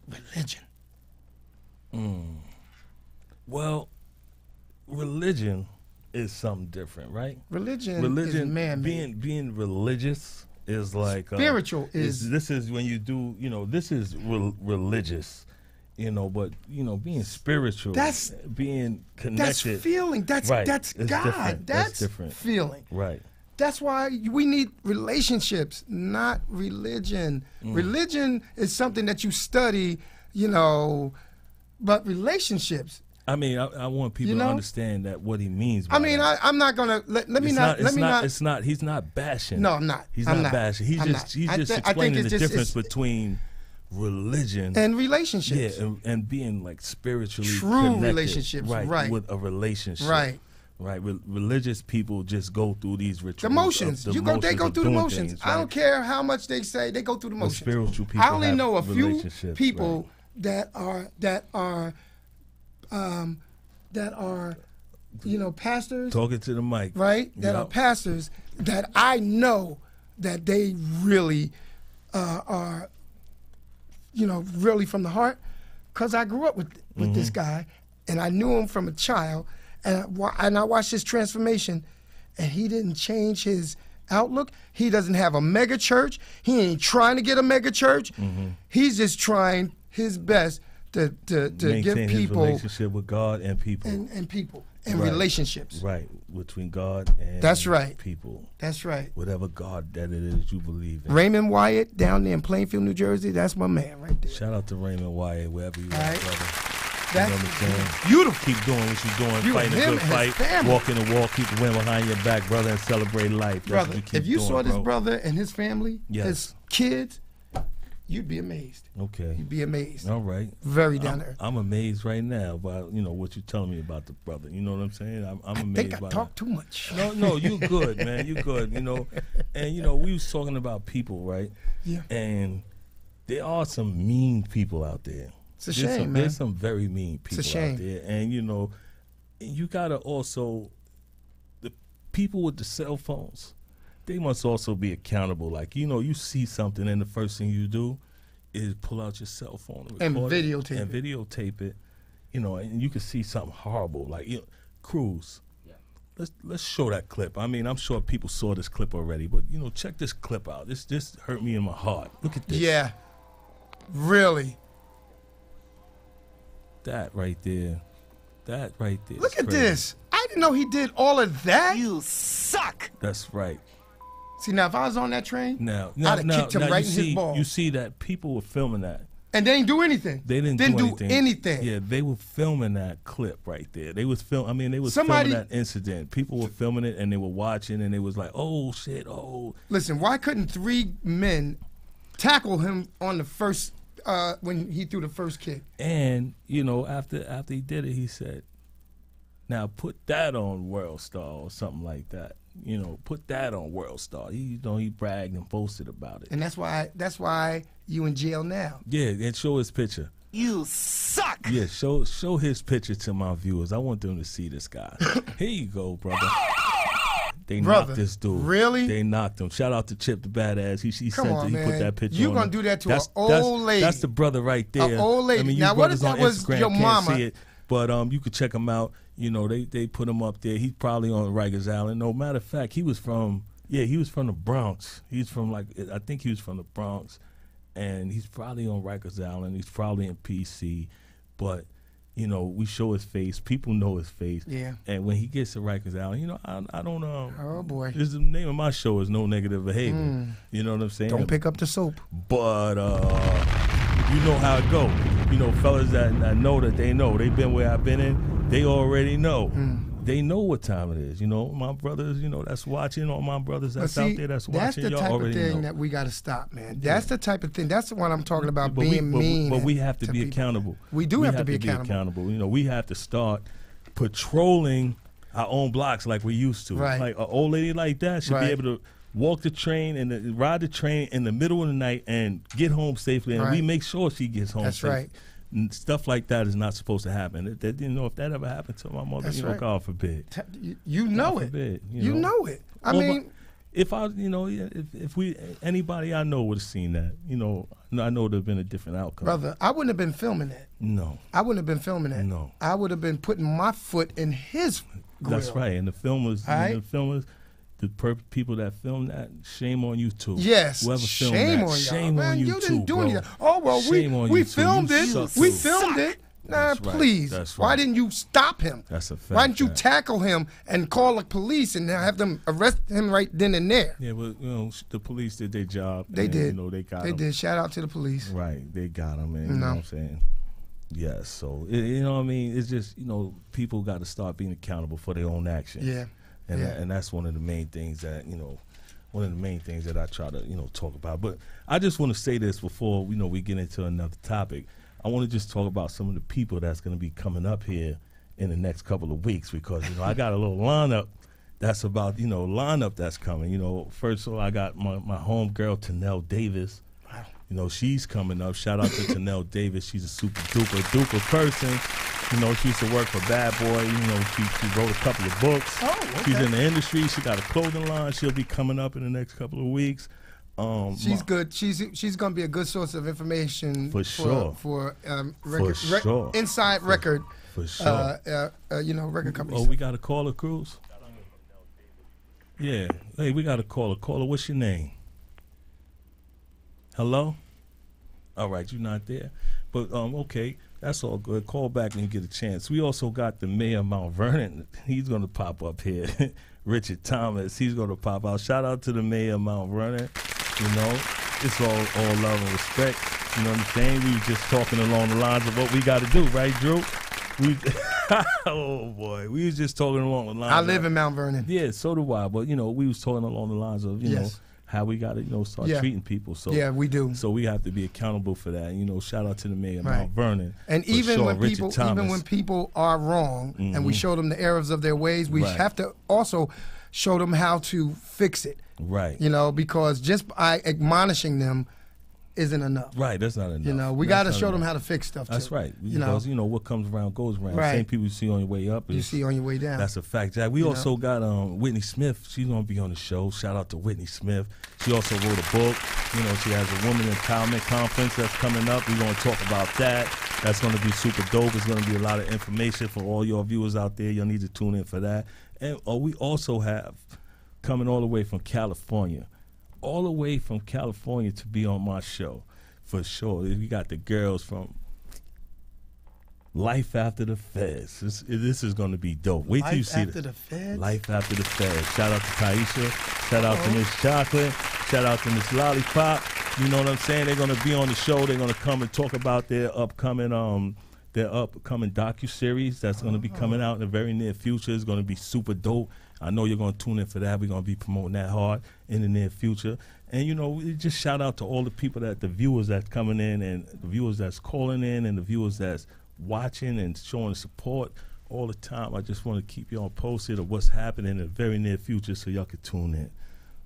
Religion.
Well, religion is something different, right?
Religion is man-made.
Being religious is like
spiritual
this is when you do, this is religious, but being spiritual,
that's
being connected,
that's feeling, that's God,
different.
That's
different
feeling,
right?
That's why we need relationships, not religion. Religion is something that you study, but relationships.
I mean, I want people to understand that what he means. By
I'm not gonna let me not.
It's not. He's not bashing.
No, I'm not.
He's not bashing. He's just explaining the difference between religion
and relationships.
Yeah, and being like spiritually
true
connected,
relationships, right?
With a relationship,
right?
Right. Religious people just go through these rituals.
The motions. They go through the motions.
Things,
I don't care how much they say. They go through the motions.
Spiritual people.
I only know a few people that are pastors.
Talking to the mic.
Right? That are pastors that I know that they really are, really from the heart. Because I grew up with this guy, and I knew him from a child, and I watched his transformation, and he didn't change his outlook. He doesn't have a mega church. He ain't trying to get a mega church. He's just trying his best to give people
his relationship with God and people
and people and relationships
between God and people.
That's right.
Whatever God that it is you believe in.
Raymond Wyatt down there in Plainfield, New Jersey. That's my man right there.
Shout out to Raymond Wyatt wherever you are, brother.
That's beautiful.
Keep doing what you're doing, fighting a good fight, walking the walk, keep the wind behind your back, brother, and celebrate life.
Brother, if you saw this brother and his family, his kids, you'd be amazed.
Okay.
You'd be amazed.
All right.
Very down there.
I'm amazed right now by what you're telling me about the brother. You know what I'm saying? I'm amazed.
I think I talk too much.
No, you good, man. You good. And we was talking about people, right?
Yeah.
And there are some mean people out there.
It's a shame, man.
There's some very mean people out there, and you gotta also the people with the cell phones. They must also be accountable. Like, you see something and the first thing you do is pull out your cell phone and videotape it. And you can see something horrible. Like, Cruz. Yeah. Let's show that clip. I mean, I'm sure people saw this clip already, but check this clip out. This hurt me in my heart. Look at this.
Yeah. Really.
That right there.
Look at this. I didn't know he did all of that.
You suck.
That's right.
See, now, if I was on that train, I'd have kicked him right in his balls.
You see that people were filming that.
And they didn't do anything.
They didn't do anything. Yeah, they were filming that clip right there. They was filming that incident. People were filming it, and they were watching, and they was like, oh, shit, oh.
Listen, why couldn't 3 men tackle him on the first, when he threw the first kick?
And, after he did it, he said, now put that on World Star or something like that. put that on World Star. He bragged and boasted about it.
And that's why you in jail now.
Yeah, and show his picture.
You suck.
Yeah, show his picture to my viewers. I want them to see this guy. Here you go, brother. They knocked this dude.
Really?
They knocked him. Shout out to Chip the badass. He
Come on,
he
man.
put that picture
You
on
gonna
him.
do that to an old lady?
That's the brother right there.
An old lady.
I mean,
now, what if that was
Instagram
your
can't
mama?
see it, but you could check him out. They put him up there. He's probably on Rikers Island. No matter of fact, he was from the Bronx. He's from I think he was from the Bronx, and he's probably on Rikers Island. He's probably in PC, but we show his face. People know his face.
Yeah.
And when he gets to Rikers Island, I don't.
Oh boy.
This is the name of my show is No Negative Behavior. You know what I'm saying?
Don't pick up the soap.
But you know how it go. Fellas that know that they know. They've been where I've been in. They already know. They know what time it is. My brothers, that's watching. All my brothers that's out there that's watching.
That's the type of thing that we got to stop, man. That's the type of thing. That's what I'm talking about, mean.
But we have to be accountable.
We have to be accountable.
We have to start patrolling our own blocks like we used to.
Right.
Like an old lady like that should be able to walk the train and ride the train in the middle of the night and get home safely, and we make sure she gets home
That's
safely.
right.
And stuff like that is not supposed to happen. If that ever happened to my mother, God forbid.
You know
God
it.
forbid,
you know it. I mean,
if anybody I know would have seen that, I know there'd have been a different outcome.
Brother, I wouldn't have been filming that.
No.
I wouldn't have been filming that.
No.
I would have been putting my foot in his grill.
That's right. And the filmers, people that filmed that, shame on you too.
Yes.
Whoever filmed
shame
that,
on
shame
y'all.
on you
you
too,
didn't do
bro.
anything. Oh, well, we filmed it. We filmed it. Nah,
That's right.
please.
That's
Why
right.
didn't you stop him?
That's a fact.
Why didn't you tackle him and call the police and have them arrest him right then and there?
Yeah, but the police did their job.
They did.
They got
They
him.
did. Shout out to the police.
Right, they got him, man. You know what I'm saying? Yes. So you know what I mean? It's just people got to start being accountable for their own actions.
Yeah.
And that's one of the main things that I try to talk about. But I just want to say this before we get into another topic. I want to just talk about some of the people that's going to be coming up here in the next couple of weeks because I got a little lineup that's about lineup that's coming. First of all, I got my home girl Tanel Davis. Wow. She's coming up. Shout out to Tanel Davis. She's a super duper person. She used to work for Bad Boy. She wrote a couple of books.
Oh, okay.
She's in the industry. She got a clothing line. She'll be coming up in the next couple of weeks.
She's good. She's going to be a good source of information
for sure.
For
sure.
Inside record.
For sure.
Record companies.
Oh, we got a caller, Cruz. Yeah. Hey, we got a caller. Caller, what's your name? Hello. All right, you're not there, but okay. That's all good. Call back when you get a chance. We also got the mayor of Mount Vernon. He's going to pop up here. Richard Thomas. He's going to pop out. Shout out to the mayor of Mount Vernon. It's all love and respect. You know what I'm saying? We were just talking along the lines of what we got to do, right, Drew? Oh, boy. We was just talking along the lines.
I live in Mount Vernon.
Yeah, so do I. But, we was talking along the lines of, you know, how we got to, start treating people. So
yeah, we do.
So we have to be accountable for that. Shout out to the mayor of Mount Vernon.
And even when people are wrong and we show them the errors of their ways, we have to also show them how to fix it.
Right.
Because just by admonishing them isn't enough.
Right, that's not enough.
We got to show them how to fix stuff too.
That's right. Because, what comes around goes around.
Right.
Same people you see on your way up.
You see on your way down.
That's a fact, Jack. We also got Whitney Smith. She's going to be on the show. Shout out to Whitney Smith. She also wrote a book. She has a Women Empowerment Conference that's coming up. We're going to talk about that. That's going to be super dope. It's going to be a lot of information for all your viewers out there. You'll need to tune in for that. And we also have coming all the way from California. All the way from California to be on my show, for sure. We got the girls from Life After the Feds. This is going to be dope. Wait till you see
the Feds?
Life After the Feds. Shout out to Taisha. Shout out to Miss Chocolate. Shout out to Miss Lollipop. You know what I'm saying? They're going to be on the show. They're going to come and talk about their upcoming docuseries that's going to be coming out in the very near future. It's going to be super dope. I know you're going to tune in for that. We're going to be promoting that hard in the near future. And, we just shout out to all the people the viewers that's coming in and the viewers that's calling in and the viewers that's watching and showing support all the time. I just want to keep y'all posted of what's happening in the very near future so y'all can tune in.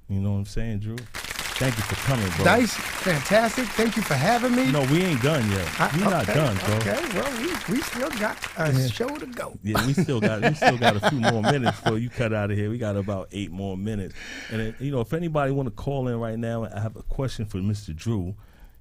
You know what I'm saying, Drew? Thank you for coming, bro.
Dice, fantastic. Thank you for having me.
No, we ain't done yet. We're not done, bro.
Okay, well, we still got a show to go.
Yeah, we still got a few more minutes before you cut out of here. We got about 8 more minutes. And then, you know, if anybody want to call in right now, I have a question for Mr. Drew.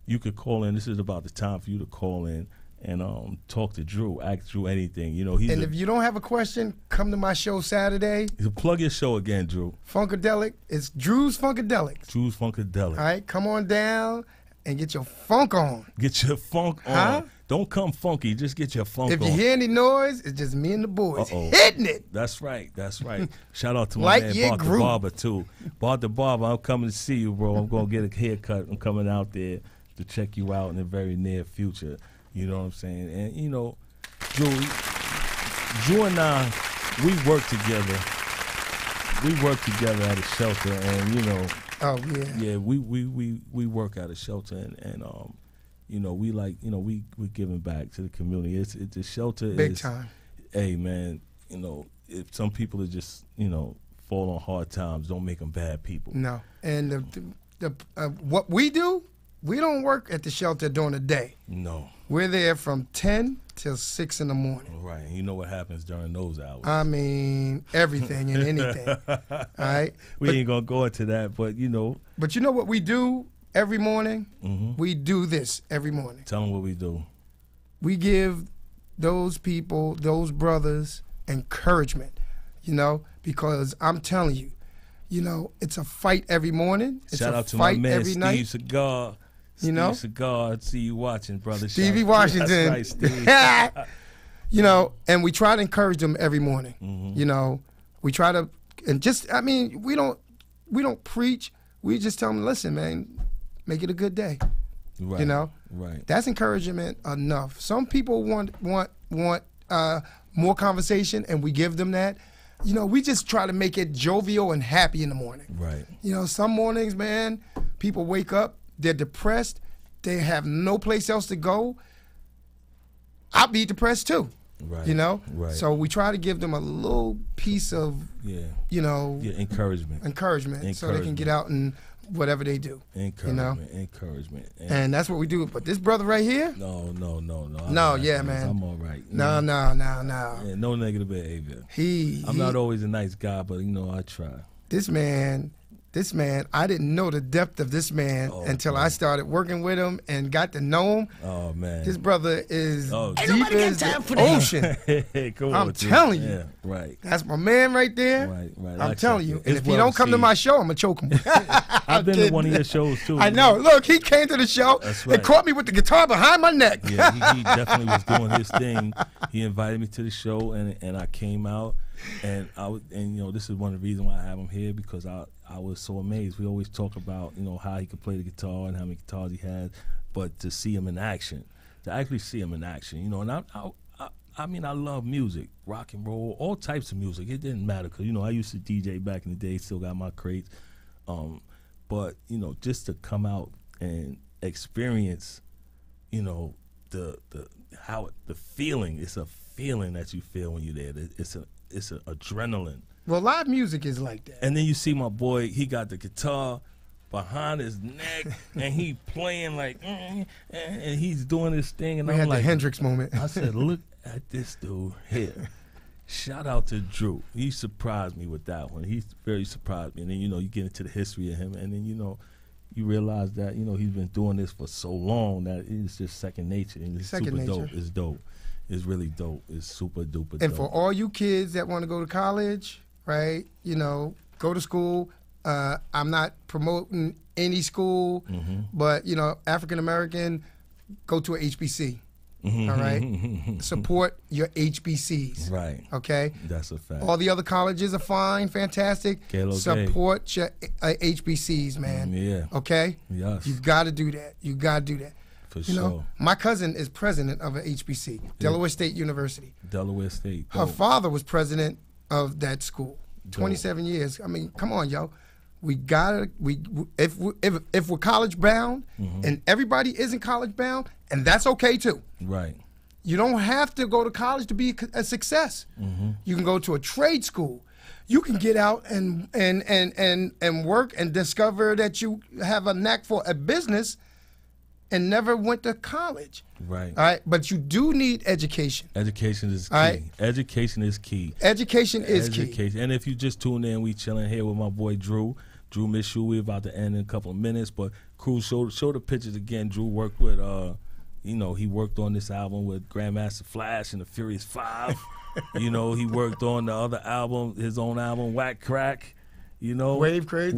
You could call in. This is about the time for you to call in and talk to Drew, ask Drew anything. You know,
if you don't have a question, come to my show Saturday.
Plug your show again, Drew.
Funkadelic. It's Drew's Funkadelic.
Drew's Funkadelic.
All right, come on down and get your funk on.
Get your funk on.
Huh?
Don't come funky. Just get your funk on.
If you hear any noise, it's just me and the boys hitting it.
That's right. That's right. Shout out to my man Bart the Barber, too. Bart the Barber, I'm coming to see you, bro. I'm going to get a haircut. I'm coming out there to check you out in the very near future. You know what I'm saying? And, you know, Drew and I, we work together. We work together at a shelter, and, you know.
Oh, yeah.
Yeah, we work at a shelter, and you know, we're giving back to the community. It's the shelter
Big
is,
time.
Hey, man, you know, if some people are just, you know, fall on hard times, don't make them bad people.
No. And what we do, we don't work at the shelter during the day.
No.
We're there from 10 till 6 in the morning.
Right. You know what happens during those hours.
I mean, everything and anything. All right?
We ain't going to go into that, but, you know.
But you know what we do every morning?
Mm-hmm.
We do this every morning.
Tell them what we do.
We give those people, those brothers, encouragement, you know, because I'm telling you, you know, it's a fight every morning. It's
Shout
a
out to
fight
my man
every
Steve
night.
Cigar.
You know?
Steve Cigar, I see you watching, brother.
Stevie Washington.
That's right, Steve.
You know, and we try to encourage them every morning.
Mm-hmm.
You know, we try to, and just, I mean, we don't preach. We just tell them, listen, man, make it a good day.
Right.
You know,
right.
That's encouragement enough. Some people want more conversation, and we give them that. You know, we just try to make it jovial and happy in the morning.
Right.
You know, some mornings, man, people wake up, they're depressed, they have no place else to go. I'll be depressed too.
Right.
You know?
Right.
So we try to give them a little piece of, you know, encouragement so they can get out and whatever they do.
Encouragement.
And that's what we do. But this brother right here?
No.
Man.
I'm all right.
No.
Yeah, no negative behavior. I'm not always a nice guy, but, you know, I try.
This man, I didn't know the depth of this man until I started working with him and got to know him.
Oh, man.
This brother is
deep
as the ocean.
Hey, come on,
I'm telling you.
Yeah, right.
That's my man right there.
Right.
I'm telling you. And if he don't come to my show, I'm going to choke him.
I've been to one of your shows, too.
I know. Look, he came to the show and caught me with the guitar behind my neck.
Yeah, he definitely was doing his thing. He invited me to the show, and I came out. And you know, this is one of the reasons why I have him here, because I was so amazed. We always talk about, you know, how he could play the guitar and how many guitars he has, but to see him in action, to actually see him in action, you know. And I mean, I love music, rock and roll, all types of music. It didn't matter, because, you know, I used to DJ back in the day, still got my crates, but, you know, just to come out and experience, you know, the feeling. It's a feeling that you feel when you're there. It's an adrenaline.
Well, live music is like that.
And then you see my boy, he got the guitar behind his neck, and he playing like, and he's doing this thing. And
we
I'm
had
like,
the Hendrix moment.
I said, look at this dude here. Shout out to Drew. He surprised me with that one. He very surprised me. And then, you know, you get into the history of him, and then, you know, you realize that, you know, he's been doing this for so long that it's just second nature. And it's super dope. It's dope. It's really dope. It's super duper dope.
And for all you kids that want to go to college, right, you know, go to school. I'm not promoting any school, but, you know, African American, go to a HBC. All right? Support your HBCs.
Right.
Okay?
That's a fact.
All the other colleges are fine, fantastic. Support your HBCs, man.
Yeah.
Okay?
Yes.
You got to do that. You got to do that.
For
you know, my cousin is president of an HBC, Delaware State University.
Delaware State.
Her father was president of that school. 27 years. I mean, come on, yo. We gotta. If we're college bound, and everybody isn't college bound, and that's okay too.
Right.
You don't have to go to college to be a success.
Mm-hmm.
You can go to a trade school. You can get out and work and discover that you have a knack for a business and never went to college.
Right.
All right. But you do need education.
Education is key.
All right.
Education is key.
Education is key.
And if you just tune in, we chilling here with my boy Drew. Drew, miss you. We about to end in a couple of minutes, but crew, show the pictures again. Drew worked with he worked on this album with Grandmaster Flash and the Furious Five. He worked on the other album, his own album, Whack Crack.
Wave Craze.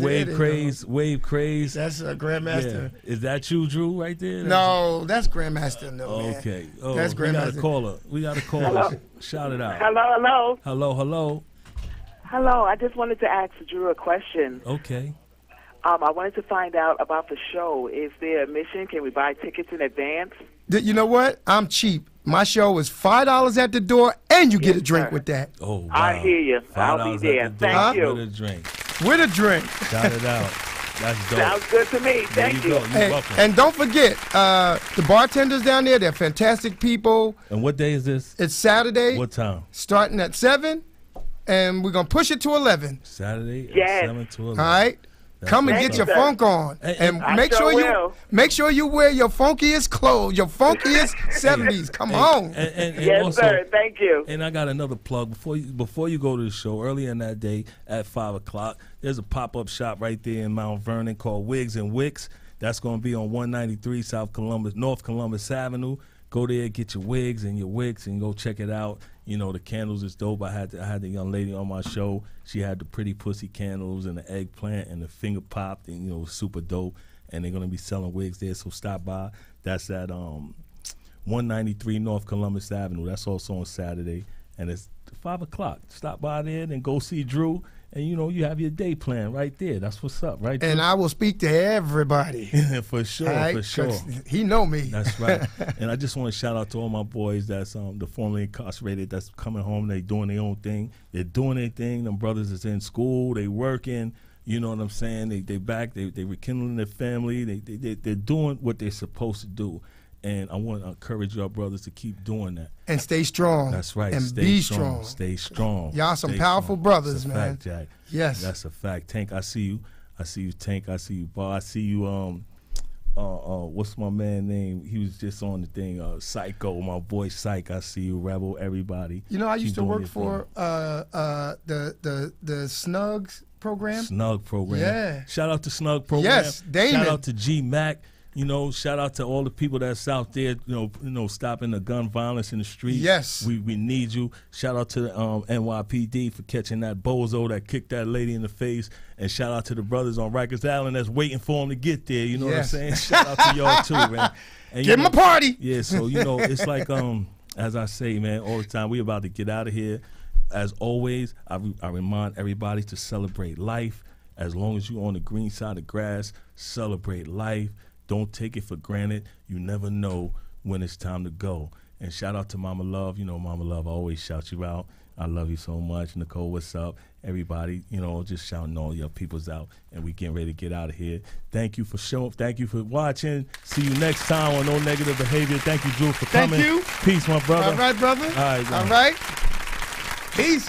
Wave Craze.
That's a Grandmaster.
Yeah. Is that you, Drew, right there?
No, that's Grandmaster. No, man.
Okay. Oh,
that's Grandmaster.
We got a caller. Shout it out.
Hello. Hello. I just wanted to ask Drew a question.
Okay.
I wanted to find out about the show. Is there admission? Can we buy tickets in advance?
You know what? I'm cheap. My show is $5 at the door, and you get a drink with that.
Oh, wow.
I hear you. I'll be there. Thank you.
With a drink.
With a drink.
Shout it out. That's dope.
Sounds good to me. Thank you.
You're welcome.
And don't forget, the bartenders down there, they're fantastic people.
And what day is this?
It's Saturday.
What time?
Starting at 7, and we're going to push it to 11.
Saturday
Yes.
7 to 11.
All right? Come and
Thank
get
you,
your
sir.
funk on, and
I
make
sure
sure
will.
you wear your funkiest clothes, your funkiest 70s. Come on.
And
Yes,
also,
sir. Thank you.
And I got another plug before you go to the show. Earlier in that day at 5:00, there's a pop-up shop right there in Mount Vernon called Wigs and Wicks. That's going to be on 193 North Columbus Avenue. Go there, get your wigs and your wicks, and go check it out. The candles is dope. I had the young lady on my show. She had the pretty pussy candles and the eggplant and the finger popped, and super dope. And they're gonna be selling wigs there, so stop by. That's at 193 North Columbus Avenue. That's also on Saturday, and it's 5:00. Stop by there and go see Drew. And you have your day plan right there. That's what's up, right?
And I will speak to everybody.
for sure,
right?
for sure.
He know me.
That's right. And I just want to shout out to all my boys that's the formerly incarcerated that's coming home. They doing their own thing. They're doing their thing. Them brothers is in school. They working. You know what I'm saying? They back. They rekindling their family. They're doing what they're supposed to do. And I want to encourage y'all brothers to keep doing that.
And stay strong.
That's right.
And
stay
be
strong.
strong.
Stay strong.
Y'all some
Stay
powerful
strong.
brothers,
That's a
man.
fact, Jack.
Yes.
That's a fact. Tank, I see you. I see you, Tank. I see you, Bar. I see you, what's my man name? He was just on the thing, Psycho, my boy Psych. I see you, Rebel, everybody.
I used
Keep
to
doing
work
your
for the Snugs program.
Snug program.
Yeah.
Shout out to Snug program.
Yes, Damon.
Shout out to G Mac. Shout out to all the people that's out there, stopping the gun violence in the streets.
Yes.
We need you. Shout out to the NYPD for catching that bozo that kicked that lady in the face. And shout out to the brothers on Rikers Island that's waiting for him to get there. You know what I'm
Yes.
saying? Shout out to y'all too, man. And,
Give him a party.
Yeah, so, it's like, as I say, man, all the time, we about to get out of here. As always, I remind everybody to celebrate life. As long as you're on the green side of grass, celebrate life. Don't take it for granted. You never know when it's time to go. And shout out to Mama Love. Mama Love, I always shout you out. I love you so much. Nicole, what's up? Everybody, just shouting all your peoples out. And we getting ready to get out of here. Thank you for showing. Thank you for watching. See you next time on No Negative Behavior. Thank you, Drew, for coming.
Thank you.
Peace, my brother.
All right, brother.
All right,
All right. Peace.